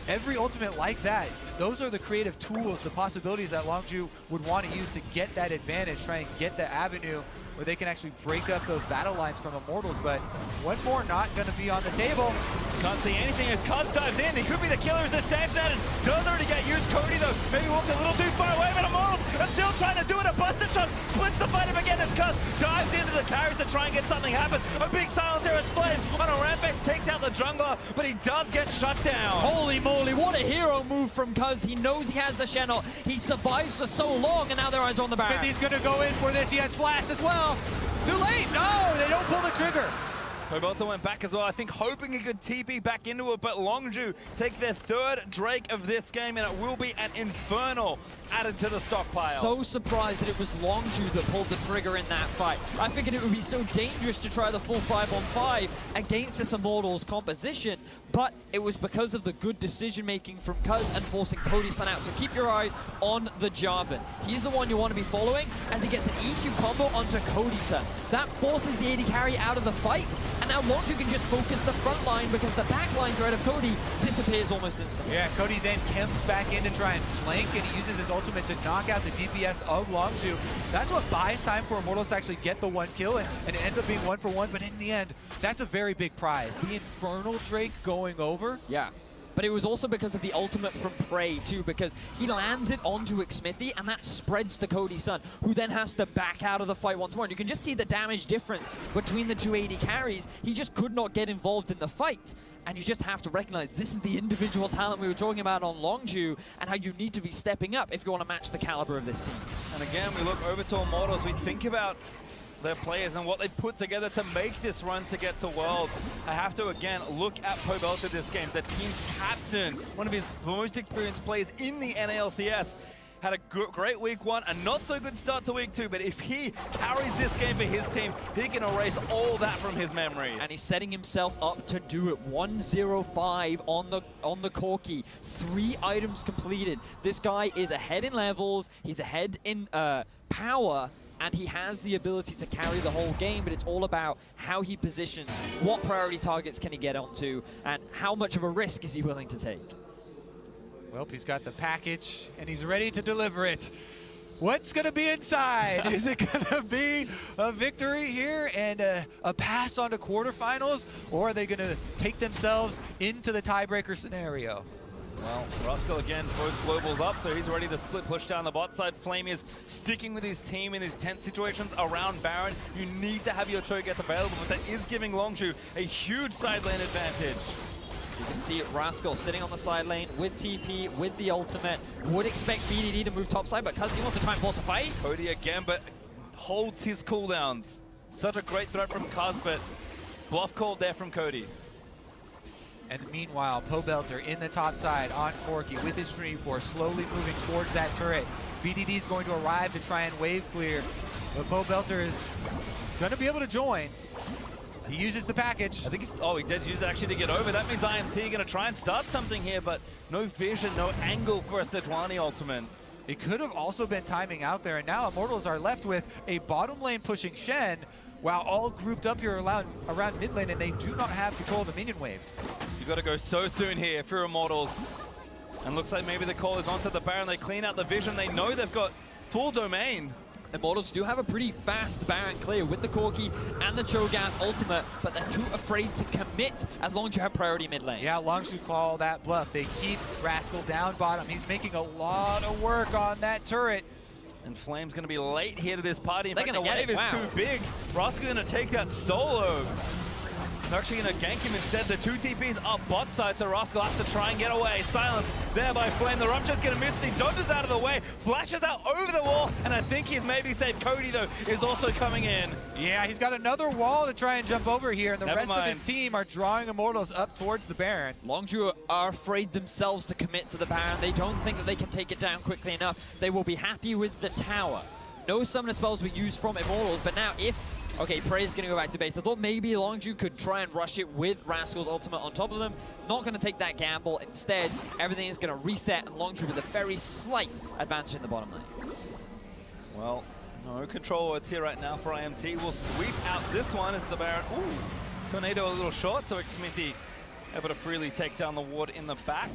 every ultimate like that, those are the creative tools, the possibilities that Longzhu would want to use to get that advantage, try and get the avenue where they can actually break up those battle lines from Immortals, but one more not going to be on the table. Can't see anything as Cuzz dives in. He could be the killer as this saves that, and does already get used. Cody, though, maybe walked a little too far away, but Immortals are still trying to do it. A busted shot splits the fight up again as Cuzz dives into the carries to try and get something happen. A big silence here as Flame on a rampage takes out the jungler, but he does get shut down. Holy moly, what a hero move from Cuzz. He knows he has the Shen ult. He survives for so long, and now their eyes are on the Baron. Xmithie's going to go in for this. He has flash as well. It's too late. No, they don't pull the trigger. Pobelter went back as well, I think hoping he could TP back into it, but Longzhu take their third Drake of this game, and it will be an Infernal added to the stockpile. So surprised that it was Longzhu that pulled the trigger in that fight. I figured it would be so dangerous to try the full 5-on-5 against this Immortals composition, but it was because of the good decision-making from Cuzz and forcing Cody Sun out. So keep your eyes on the Jarvan. He's the one you want to be following as he gets an EQ combo onto Cody Sun. That forces the AD carry out of the fight, and now Longzhu can just focus the front line because the back line threat of Cody disappears almost instantly. Yeah, Cody then comes back in to try and flank, and he uses his ultimate to knock out the DPS of Longzhu. That's what buys time for Immortals to actually get the one kill, and it ends up being 1-for-1, but in the end, that's a very big prize. The Infernal Drake going over. Yeah. But it was also because of the ultimate from Prey too, because he lands it onto Xmithie, and that spreads to Cody Sun, who then has to back out of the fight once more. And you can just see the damage difference between the two AD carries. He just could not get involved in the fight. And you just have to recognize this is the individual talent we were talking about on Longzhu, and how you need to be stepping up if you want to match the caliber of this team. And again, we look over to Immortals, we think about their players and what they put together to make this run to get to Worlds. I have to again look at Pobelter this game, the team's captain, one of his most experienced players in the NALCS. Had a great week one, a not so good start to week two, but if he carries this game for his team, he can erase all that from his memory. And he's setting himself up to do it. 105 on the Corki. 3 items completed. This guy is ahead in levels, he's ahead in power, and he has the ability to carry the whole game, but it's all about how he positions, what priority targets can he get onto, and how much of a risk is he willing to take. Well, he's got the package, and he's ready to deliver it. What's going to be inside? Is it going to be a victory here and a pass on to quarterfinals, or are they going to take themselves into the tiebreaker scenario? Well, Rascal again, both globals up, so he's ready to split push down the bot side. Flame is sticking with his team in these tense situations around Baron. You need to have your Cho'Gath available, but that is giving Longzhu a huge side lane advantage. You can see Rascal sitting on the side lane with TP, with the ultimate. Would expect BDD to move topside, but Cuzz, he wants to try and force a fight. Cody again, but holds his cooldowns. Such a great threat from Cuzz, but bluff called there from Cody. And meanwhile, Pobelter in the top side on Corki with his Trinity Force, slowly moving towards that turret. BDD is going to arrive to try and wave clear, but Pobelter is going to be able to join. He uses the package. I think he's, oh, he did use it actually to get over. That means IMT going to try and start something here, but no vision, no angle for a Sejuani ultimate. It could have also been timing out there, and now Immortals are left with a bottom lane pushing Shen, while all grouped up here around mid lane, and they do not have control of the minion waves. You got to go so soon here for Immortals. And looks like maybe the call is onto the Baron. They clean out the vision. They know they've got full domain. Immortals do have a pretty fast Baron clear with the Corki and the Cho'Gath ultimate, but they're too afraid to commit as long as you have priority mid lane. Yeah, Longzhu call that bluff. They keep Rascal down bottom. He's making a lot of work on that turret. And Flame's going to be late here to this party. In They're fact, the gonna get wave it. is Wow. too big. Rascal going to take that solo. They're actually going to gank him instead. The two TPs are bot side, so Rascal has to try and get away. Silence there by Flame. The Rupture's going to miss. He dodges out of the way, flashes out over the wall, and I think he's maybe saved. Cody, though, is also coming in. Yeah, he's got another wall to try and jump over here, and the rest of his team are drawing Immortals up towards the Baron. Longzhu are afraid themselves to commit to the Baron. They don't think that they can take it down quickly enough. They will be happy with the tower. No summoner spells were used from Immortals, but now if... Okay, Prey's going to go back to base. I thought maybe Longzhu could try and rush it with Rascal's ultimate on top of them. Not going to take that gamble. Instead, everything is going to reset, and Longzhu with a very slight advantage in the bottom lane. Well, no control words here right now for IMT. We'll sweep out this one as the Baron. Ooh, Tornado a little short, so Xmithie able to freely take down the ward in the back.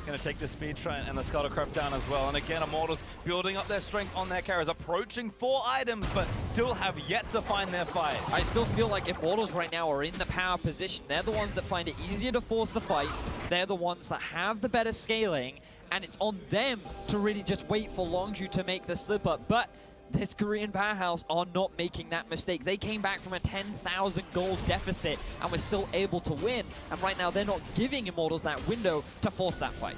Going to take the speed train and the Scuttlecraft down as well. And again, Immortals building up their strength on their carries, approaching 4 items, but still have yet to find their fight. I still feel like Immortals right now are in the power position. They're the ones that find it easier to force the fights. They're the ones that have the better scaling, and it's on them to really just wait for Longzhu to make the slip up. But this Korean powerhouse are not making that mistake. They came back from a 10,000 gold deficit and were still able to win. And right now, they're not giving Immortals that window to force that fight.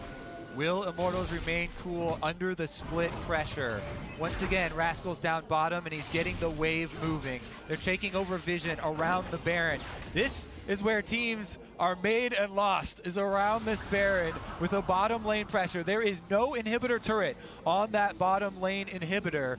Will Immortals remain cool under the split pressure? Once again, Rascal's down bottom, and he's getting the wave moving. They're taking over vision around the Baron. This is where teams are made and lost, is around this Baron with a bottom lane pressure. There is no inhibitor turret on that bottom lane inhibitor,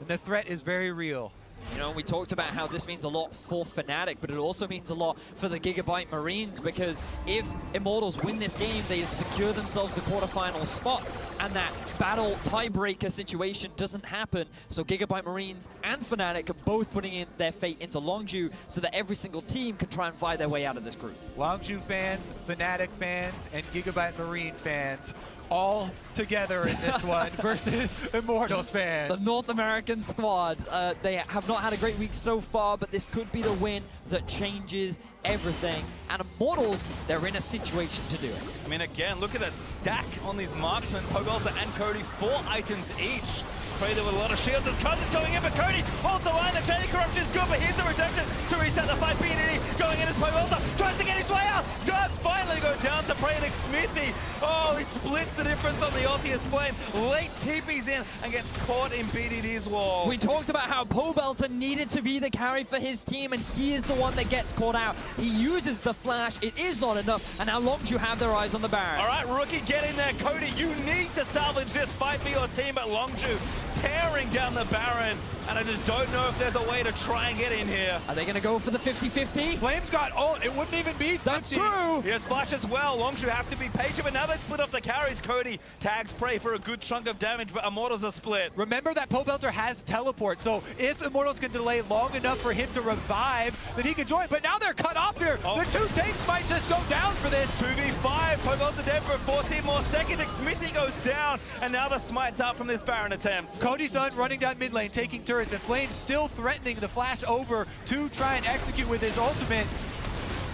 and the threat is very real. You know, we talked about how this means a lot for Fnatic, but it also means a lot for the Gigabyte Marines, because if Immortals win this game, they secure themselves the quarterfinal spot, and that battle tiebreaker situation doesn't happen. So Gigabyte Marines and Fnatic are both putting in their fate into Longzhu so that every single team can try and fight their way out of this group. Longzhu fans, Fnatic fans, and Gigabyte Marine fans all together in this one versus Immortals fans. The North American squad, they have not had a great week so far, but this could be the win that changes everything. And Immortals, they're in a situation to do it. I mean, again, look at that stack on these marksmen. Pobelter and Cody, 4 items each. Prey there with a lot of shields as Cuzz is going in, but Cody holds the line. The Chain Corruption is good, but here's the redemption to reset the fight. BND going in as Pobelter tries to get his way out. Does finally go down to Prey and Xmithie. Oh, he splits the difference on the ulti as Flame. Late TP's in and gets caught in BDD's wall. We talked about how Pobelter needed to be the carry for his team, and he is the one that gets caught out. He uses the flash. It is not enough, and now Longzhu have their eyes on the Baron. All right, Rookie, get in there. Cody, you need to salvage this fight for your team, but Longzhu tearing down the Baron, and I just don't know if there's a way to try and get in here. Are they going to go for the 50-50? Flame's got ult. It wouldn't even be 50. That's true. He has flash as well. Longzhu have to be patient, but now they split off the carries. Cody tags Prey for a good chunk of damage, but Immortals are split. Remember that Pobelter has teleport, so if Immortals can delay long enough for him to revive, then he can join. But now they're cut off here. Oh. The 2 tanks might just go down for this. 2v5, Pobelter dead for 14 more seconds. Xmithie goes down, and now the smite's out from this Baron attempt. Cody Sun running down mid lane, taking turrets, and Flame still threatening the flash over to try and execute with his ultimate.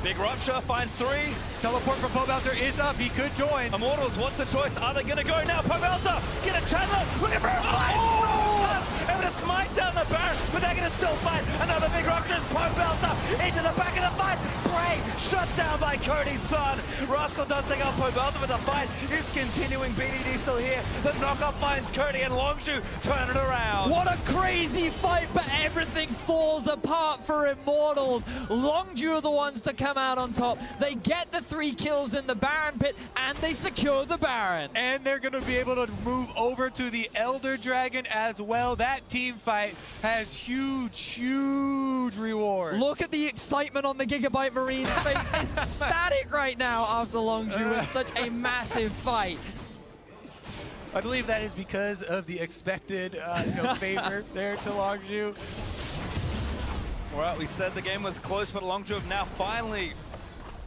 Big Rupture finds 3. Teleport from Pobelter is up. He could join. Immortals, what's the choice? Are they going to go now? Pobelter, get a Chandler, looking for a fight! Oh! Able to smite down the Baron, but they're going to still fight. Another Big Rupture as Pobelter into the back of the fight. Prey shut down by Cody Sun. Rascal does take out Pobelter, but the fight is continuing. BDD still here. The knockup finds Cody, and Longzhu turn it around. What a crazy fight, but everything falls apart for Immortals. Longzhu are the ones to come out on top. They get the 3 kills in the Baron pit, and they secure the Baron. And they're going to be able to move over to the Elder Dragon as well. That team fight has huge rewards. Look at the excitement on the Gigabyte Marine's face. It's ecstatic right now after Longzhu with such a massive fight. I believe that is because of the expected favor there to Longzhu. All right, we said the game was close, but Longzhu have now finally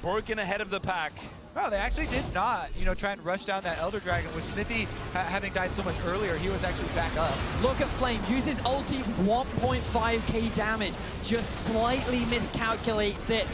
broken ahead of the pack. Well, they actually did not, try and rush down that Elder Dragon. With Xmithie having died so much earlier, he was actually back up. Look at Flame, uses ulti, 1.5k damage, just slightly miscalculates it.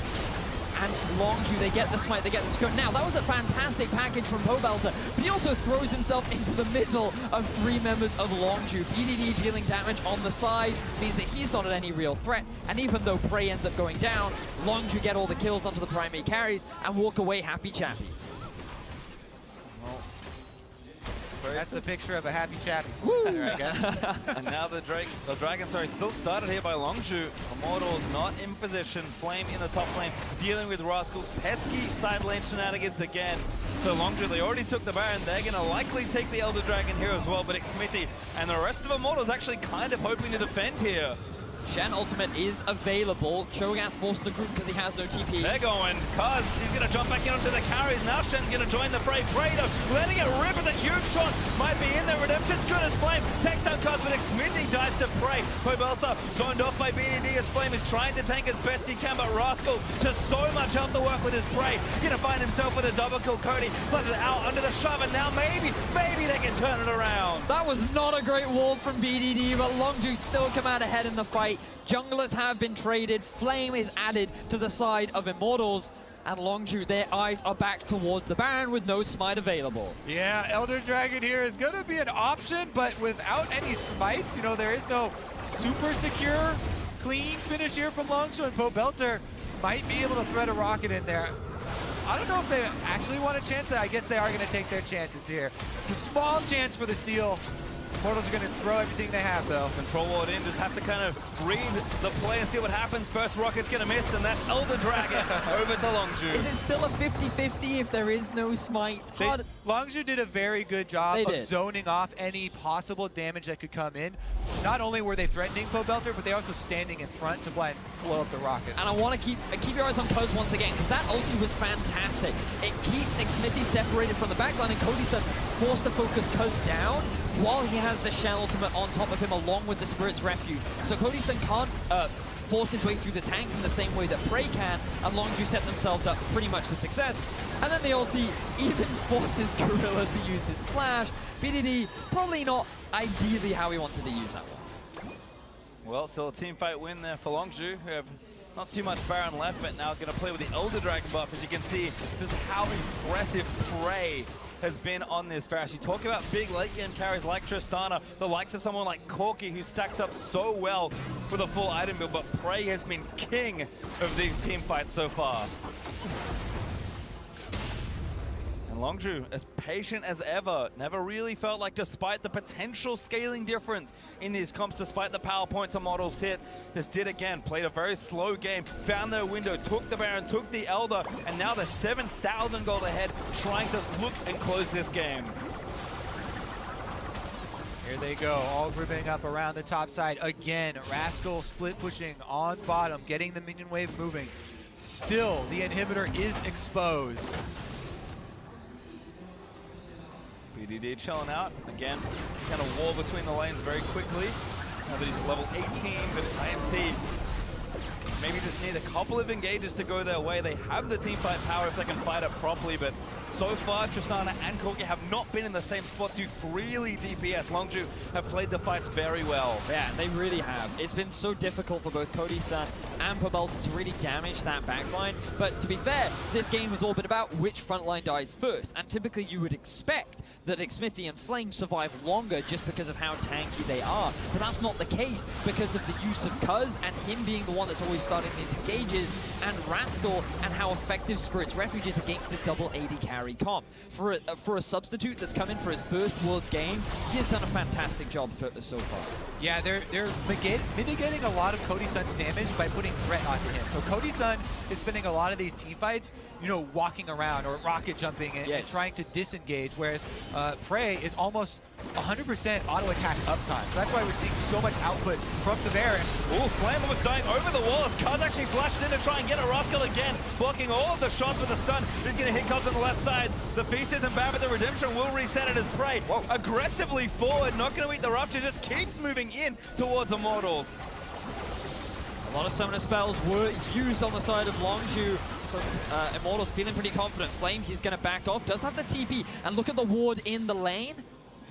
And Longzhu, they get the smite, they get the skirt. Now, that was a fantastic package from Pobelter, but he also throws himself into the middle of 3 members of Longzhu. BDD dealing damage on the side means that he's not at any real threat, and even though Prey ends up going down, Longzhu get all the kills onto the primary carries and walk away happy chappies. That's a picture of a happy chappy. Woo! There, I guess. And now the Dragon, still started here by Longzhu. Immortals not in position. Flame in the top lane, dealing with Rascal. Pesky side lane shenanigans again. So Longzhu, they already took the Baron. They're going to likely take the Elder Dragon here as well, but Xmithie and the rest of Immortals actually kind of hoping to defend here. Shen ultimate is available. Cho'Gath forced the group because he has no TP. They're going. Cuzz, he's going to jump back in onto the carries. Now Shen's going to join the fray. Prey though, letting it rip with a huge shot. Might be in there. Redemption's good as Flame. Takes down Cuzz, but Xmithie dies to Prey. Pobelter zoned off by BDD as Flame is trying to tank as best he can, but Rascal just so much help to work with his Prey. Going to find himself with a double kill. Cody flooded out under the shove, and now maybe they can turn it around. That was not a great wall from BDD, but Longzhu still come out ahead in the fight. Junglers have been traded. Flame is added to the side of Immortals. And Longzhu, their eyes are back towards the Baron with no smite available. Yeah, Elder Dragon here is going to be an option, but without any smites, there is no super secure, clean finish here from Longzhu, and Pobelter might be able to thread a rocket in there. I don't know if they actually want a chance. I guess they are going to take their chances here. It's a small chance for the steal. Immortals are going to throw everything they have, though. Control ward in, just have to kind of read the play and see what happens. First rocket's going to miss, and that's Elder Dragon over to Longzhu. Is it still a 50-50 if there is no smite? Longzhu did a very good job of zoning off any possible damage that could come in. Not only were they threatening Pobelter, but they're also standing in front to blind blow up the rocket. And I want to keep your eyes on Cuzz once again, because that ulti was fantastic. It keeps Xmithie separated from the backline, and Cody Sun forced to focus Cuzz down while he has the Shen ultimate on top of him along with the Spirit's Refuge. So Cody Sun can't force his way through the tanks in the same way that Prey can, and Longzhu set themselves up pretty much for success. And then the ulti even forces Gorilla to use his flash. BDD, probably not ideally how he wanted to use that one. Well, still a team fight win there for Longzhu, who have not too much Baron left, but now going to play with the Elder Dragon buff. As you can see, just how impressive Prey has been on this Varus. You talk about big late game carries like Tristana, the likes of someone like Corki, who stacks up so well with a full item build, but Prey has been king of these team fights so far. And Longzhu, as patient as ever, never really felt like, despite the potential scaling difference in these comps, despite the power points Immortals hit, just did again, played a very slow game, found their window, took the Baron, took the Elder, and now they're 7,000 gold ahead, trying to look and close this game. Here they go, all ribbing up around the top side. Again, Rascal split pushing on bottom, getting the minion wave moving. Still, the inhibitor is exposed. BDD chilling out. Again, kind of wall between the lanes very quickly. Now that he's at level 18, but IMT maybe just need a couple of engages to go their way. They have the team fight power if they can fight it properly, but so far Tristana and Corki have not been in the same spot to really DPS. Longzhu have played the fights very well. Yeah, they really have. It's been so difficult for both Cody Sun and Pobelter to really damage that backline. But to be fair, this game has all been about which frontline dies first. And typically you would expect that Xmithie and Flame survive longer just because of how tanky they are. But that's not the case because of the use of Cuzz and him being the one that's always starting these engages, and Rascal and how effective Spirit's Refuge is against this double AD carry comp. For a substitute that's come in for his first Worlds game, he has done a fantastic job so far. Yeah, they're mitigating a lot of Cody Sun's damage by putting threat onto him. So Cody Sun is spending a lot of these team fights, walking around or rocket jumping and trying to disengage, whereas Prey is almost 100% auto attack uptime. So that's why we're seeing so much output from the Baron. Ooh, Flame was dying over the wall as Cuzz actually flashed in to try and get a Rascal again, blocking all of the shots with a stun. He's going to hit Cuzz on the left side. The Feast isn't bad, but the Redemption will reset it as Prey. Whoa. Aggressively forward, not going to eat the Rupture, just keeps moving in towards Immortals. A lot of summoner spells were used on the side of Longzhu, so Immortals feeling pretty confident. Flame, he's going to back off, does have the TP, and look at the ward in the lane,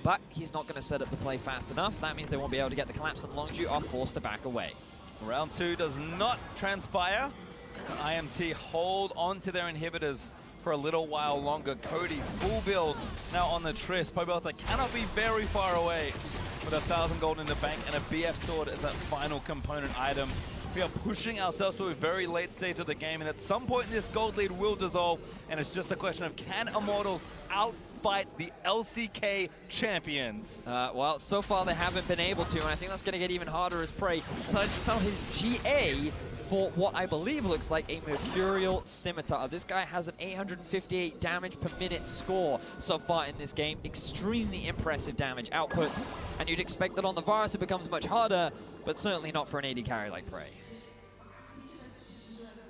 but he's not going to set up the play fast enough. That means they won't be able to get the collapse, and Longzhu are forced to back away. Round 2 does not transpire. IMT hold on to their inhibitors for a little while longer. Cody, full build now on the Trist. Pobelter cannot be very far away with 1,000 gold in the bank and a BF sword as that final component item. We are pushing ourselves to a very late stage of the game, and at some point this gold lead will dissolve, and it's just a question of can Immortals outfight the LCK champions? Well, so far they haven't been able to, and I think that's going to get even harder as Prey decided to sell his GA for what I believe looks like a Mercurial Scimitar. This guy has an 858 damage per minute score so far in this game. Extremely impressive damage output, and you'd expect that on the Varus it becomes much harder, but certainly not for an AD carry like Prey.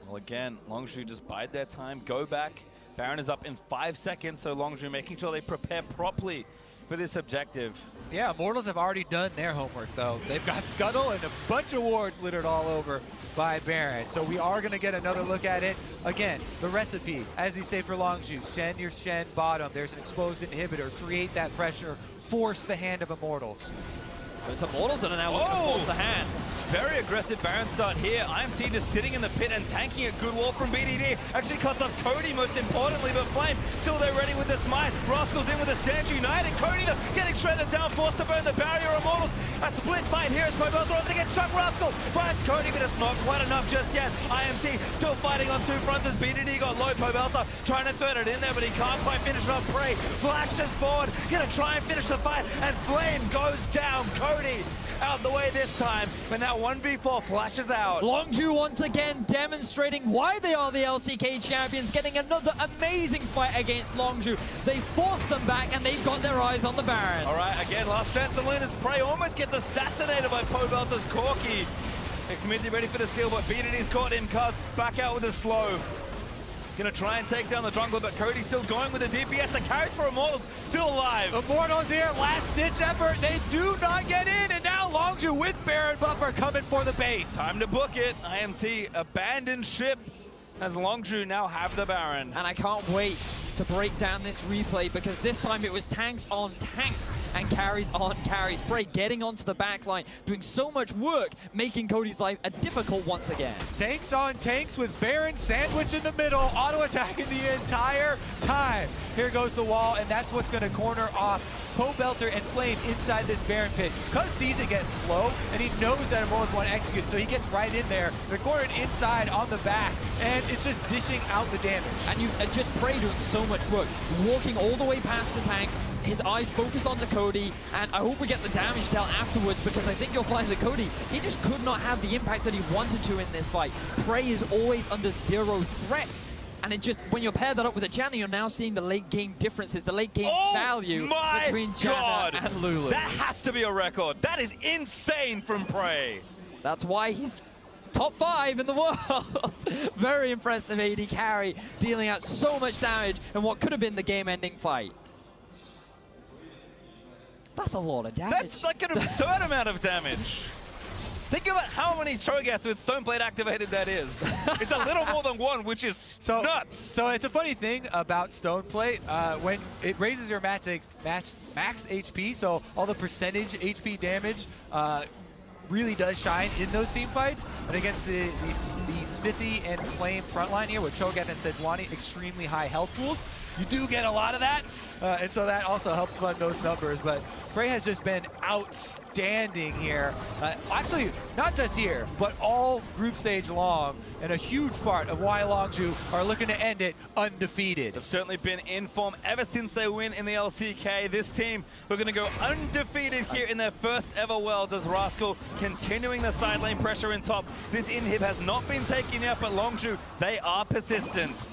Well, again, Longzhu just bide their time, go back. Baron is up in 5 seconds, so Longzhu making sure they prepare properly for this objective. Yeah, Immortals have already done their homework, though. They've got Scuttle and a bunch of wards littered all over by Baron. So we are going to get another look at it. Again, the recipe, as we say for Longzhu, Shen your Shen bottom. There's an exposed inhibitor. Create that pressure. Force the hand of Immortals. So it's Immortals that are now looking to force the hand. Very aggressive Baron start here. IMT just sitting in the pit and tanking a good wall from BDD. Actually cuts off Cody most importantly, but Flame still there ready with the smite. Rascal's in with a stance united. Cody though getting shredded down, forced to burn the barrier. Immortals, a split fight here as Pobelter wants to get Chuck. Rascal finds Cody, but it's not quite enough just yet. IMT still fighting on 2 fronts as BDD got low. Pobelter trying to thread it in there, but he can't quite finish it off. Prey flashes forward, gonna try and finish the fight, and Flame goes down. Cody out the way this time, but now 1v4 flashes out. Longzhu once again demonstrating why they are the LCK champions, getting another amazing fight against Longzhu. They forced them back, and they've got their eyes on the Baron. All right, again, last chance to win as Prey almost gets assassinated by Pobelter's Corki. Xmithie ready for the steal, but BDD's caught in. Cuzz back out with a slow. Gonna try and take down the jungler, but Cody's still going with the DPS. The carries for Immortals still alive. Immortals here, last ditch effort. They do not get in, and now Longzhu with Baron buffer coming for the base. Time to book it. IMT abandoned ship as Longzhu now have the Baron. And I can't wait to break down this replay, because this time it was tanks on tanks and carries on carries. Prey getting onto the back line, doing so much work, making Cody's life a difficult once again. Tanks on tanks with Baron sandwich in the middle, auto attacking the entire time. Here goes the wall, and that's what's going to corner off Pobelter and Flame inside this Baron pit. Cuzz sees it getting slow, and he knows that Immortals want to execute, so he gets right in there. They're cornered inside on the back, and it's just dishing out the damage. And you just Prey doing so much work, walking all the way past the tanks, his eyes focused onto Cody, and I hope we get the damage dealt afterwards, because I think you'll find that Cody, he just could not have the impact that he wanted to in this fight. Prey is always under 0 threat. And it just, when you pair that up with a Janna, you're now seeing the late game differences, the late game value between Janna and Lulu. That has to be a record. That is insane from Prey. That's why he's top 5 in the world. Very impressive AD carry, dealing out so much damage in what could have been the game-ending fight. That's a lot of damage. That's like an absurd amount of damage. Think about how many Cho'Gaths with Stoneblade activated that is. It's a little more than 1, which is nuts. So it's a funny thing about Stoneblade. When it raises your max HP, so all the percentage HP damage really does shine in those team fights. But against the Xmithie and Flame frontline here with Cho'Gath and Sejuani, extremely high health pools, you do get a lot of that. And so that also helps fund those numbers. But Prey has just been outstanding here. Actually, not just here, but all group stage long. And a huge part of why Longzhu are looking to end it undefeated. They've certainly been in form ever since they win in the LCK. This team, we're going to go undefeated here in their first ever Worlds as Rascal continuing the side lane pressure in top. This inhib has not been taken yet, but Longzhu, they are persistent.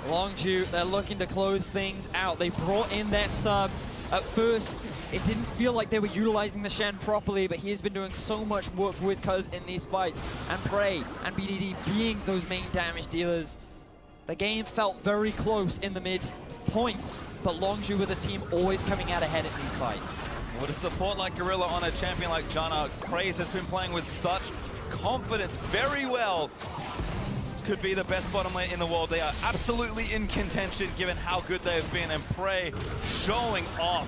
Longzhu, they're looking to close things out. They brought in their sub. At first, it didn't feel like they were utilizing the Shen properly, but he has been doing so much work with Cuzz in these fights. And Prey and BDD being those main damage dealers. The game felt very close in the mid points, but Longzhu with the team always coming out ahead in these fights. With a support like Gorilla on a champion like Janna, Praise has been playing with such confidence very well. Could be the best bottom lane in the world. They are absolutely in contention given how good they've been, and Prey showing off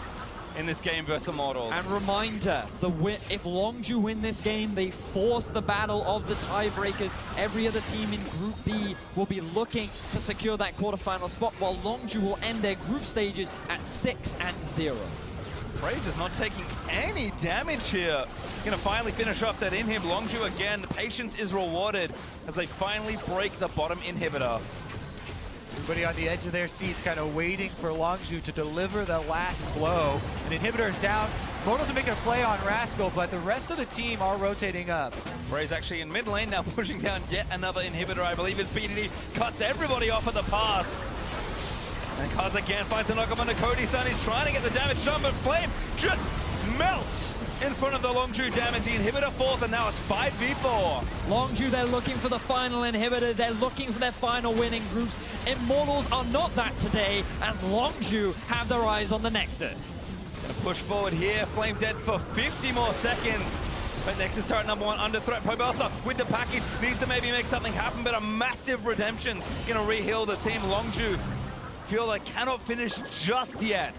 in this game versus Immortals. And reminder, if Longzhu win this game, they force the battle of the tiebreakers. Every other team in Group B will be looking to secure that quarterfinal spot, while Longzhu will end their group stages at 6-0. Prey's is not taking any damage here. Gonna finally finish off that inhib. Longzhu again, patience is rewarded as they finally break the bottom inhibitor. Everybody on the edge of their seats kind of waiting for Longzhu to deliver the last blow. An inhibitor is down. Immortals are making a play on Rascal, but the rest of the team are rotating up. Prey's actually in mid lane now, pushing down yet another inhibitor. I believe his BDD cuts everybody off at the pass. And Cuzz again finds the knock-up onto Cody Sun. He's trying to get the damage done, but Flame just melts in front of the Longzhu damage. The inhibitor falls, and now it's 5v4. Longzhu, they're looking for the final inhibitor. They're looking for their final winning groups. Immortals are not that today, as Longzhu have their eyes on the Nexus. Gonna push forward here. Flame dead for 50 more seconds. But Nexus turret number 1 under threat. Pobelter with the package needs to maybe make something happen, but a massive redemption's gonna re-heal the team. Longzhu feel like cannot finish just yet.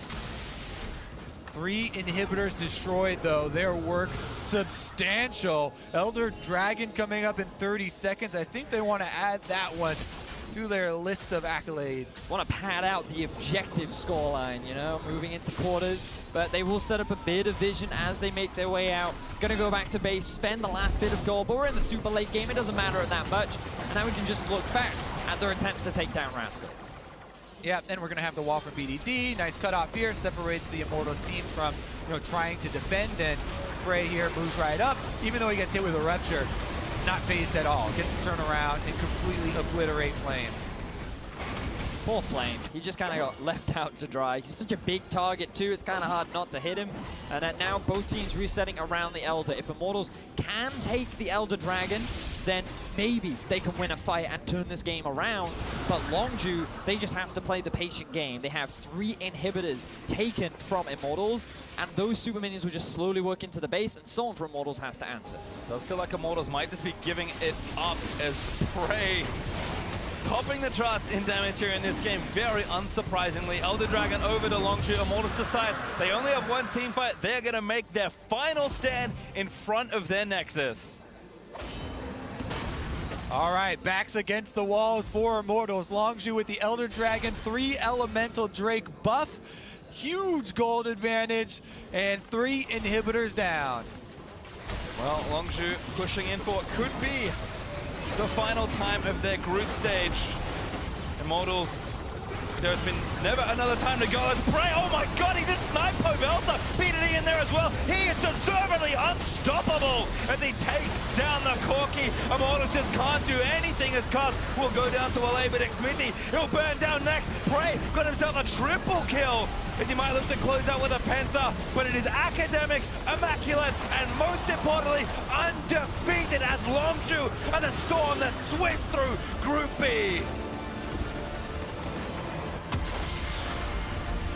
3 inhibitors destroyed, though. Their work substantial. Elder Dragon coming up in 30 seconds. I think they want to add that one to their list of accolades. Want to pad out the objective scoreline, you know, moving into quarters. But they will set up a bit of vision as they make their way out. Gonna go back to base, spend the last bit of gold, but we're in the super late game. It doesn't matter that much. And now we can just look back at their attempts to take down Rascal. Yeah, and we're going to have the wall from BDD. Nice cutoff here. Separates the Immortals team from, trying to defend. And Prey here moves right up. Even though he gets hit with a rupture, not phased at all. Gets to turn around and completely obliterate Flame. Poor Flame. He just kind of got left out to dry. He's such a big target too. It's kind of hard not to hit him. And now both teams resetting around the Elder. If Immortals can take the Elder Dragon, then maybe they can win a fight and turn this game around. But Longzhu, they just have to play the patient game. They have 3 inhibitors taken from Immortals, and those super minions will just slowly work into the base, and someone from Immortals has to answer. Does feel like Immortals might just be giving it up as Prey topping the charts in damage here in this game, very unsurprisingly. Elder Dragon over to Longzhu. Immortals decide they only have 1 team fight. They're going to make their final stand in front of their Nexus. All right, backs against the walls for Immortals. Longzhu with the Elder Dragon, 3 Elemental Drake buff, huge gold advantage, and 3 inhibitors down. Well, Longzhu pushing in for what could be the final time of their group stage. Immortals, there's been never another time to go. As Prey, oh my god, he just sniped Pobelter. BDD in there as well. He is deservedly unstoppable as he takes down the Corki. Immortals just can't do anything as Cuzz will go down to Olleh, but Xmithie, he'll burn down next. Prey got himself a triple kill as he might look to close out with a Penta, but it is academic, immaculate, and most importantly, undefeated as Longzhu and the storm that swept through Group B.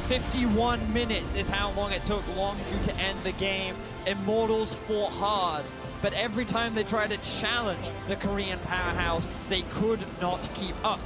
51 minutes is how long it took Longzhu to end the game. Immortals fought hard, but every time they tried to challenge the Korean powerhouse, they could not keep up.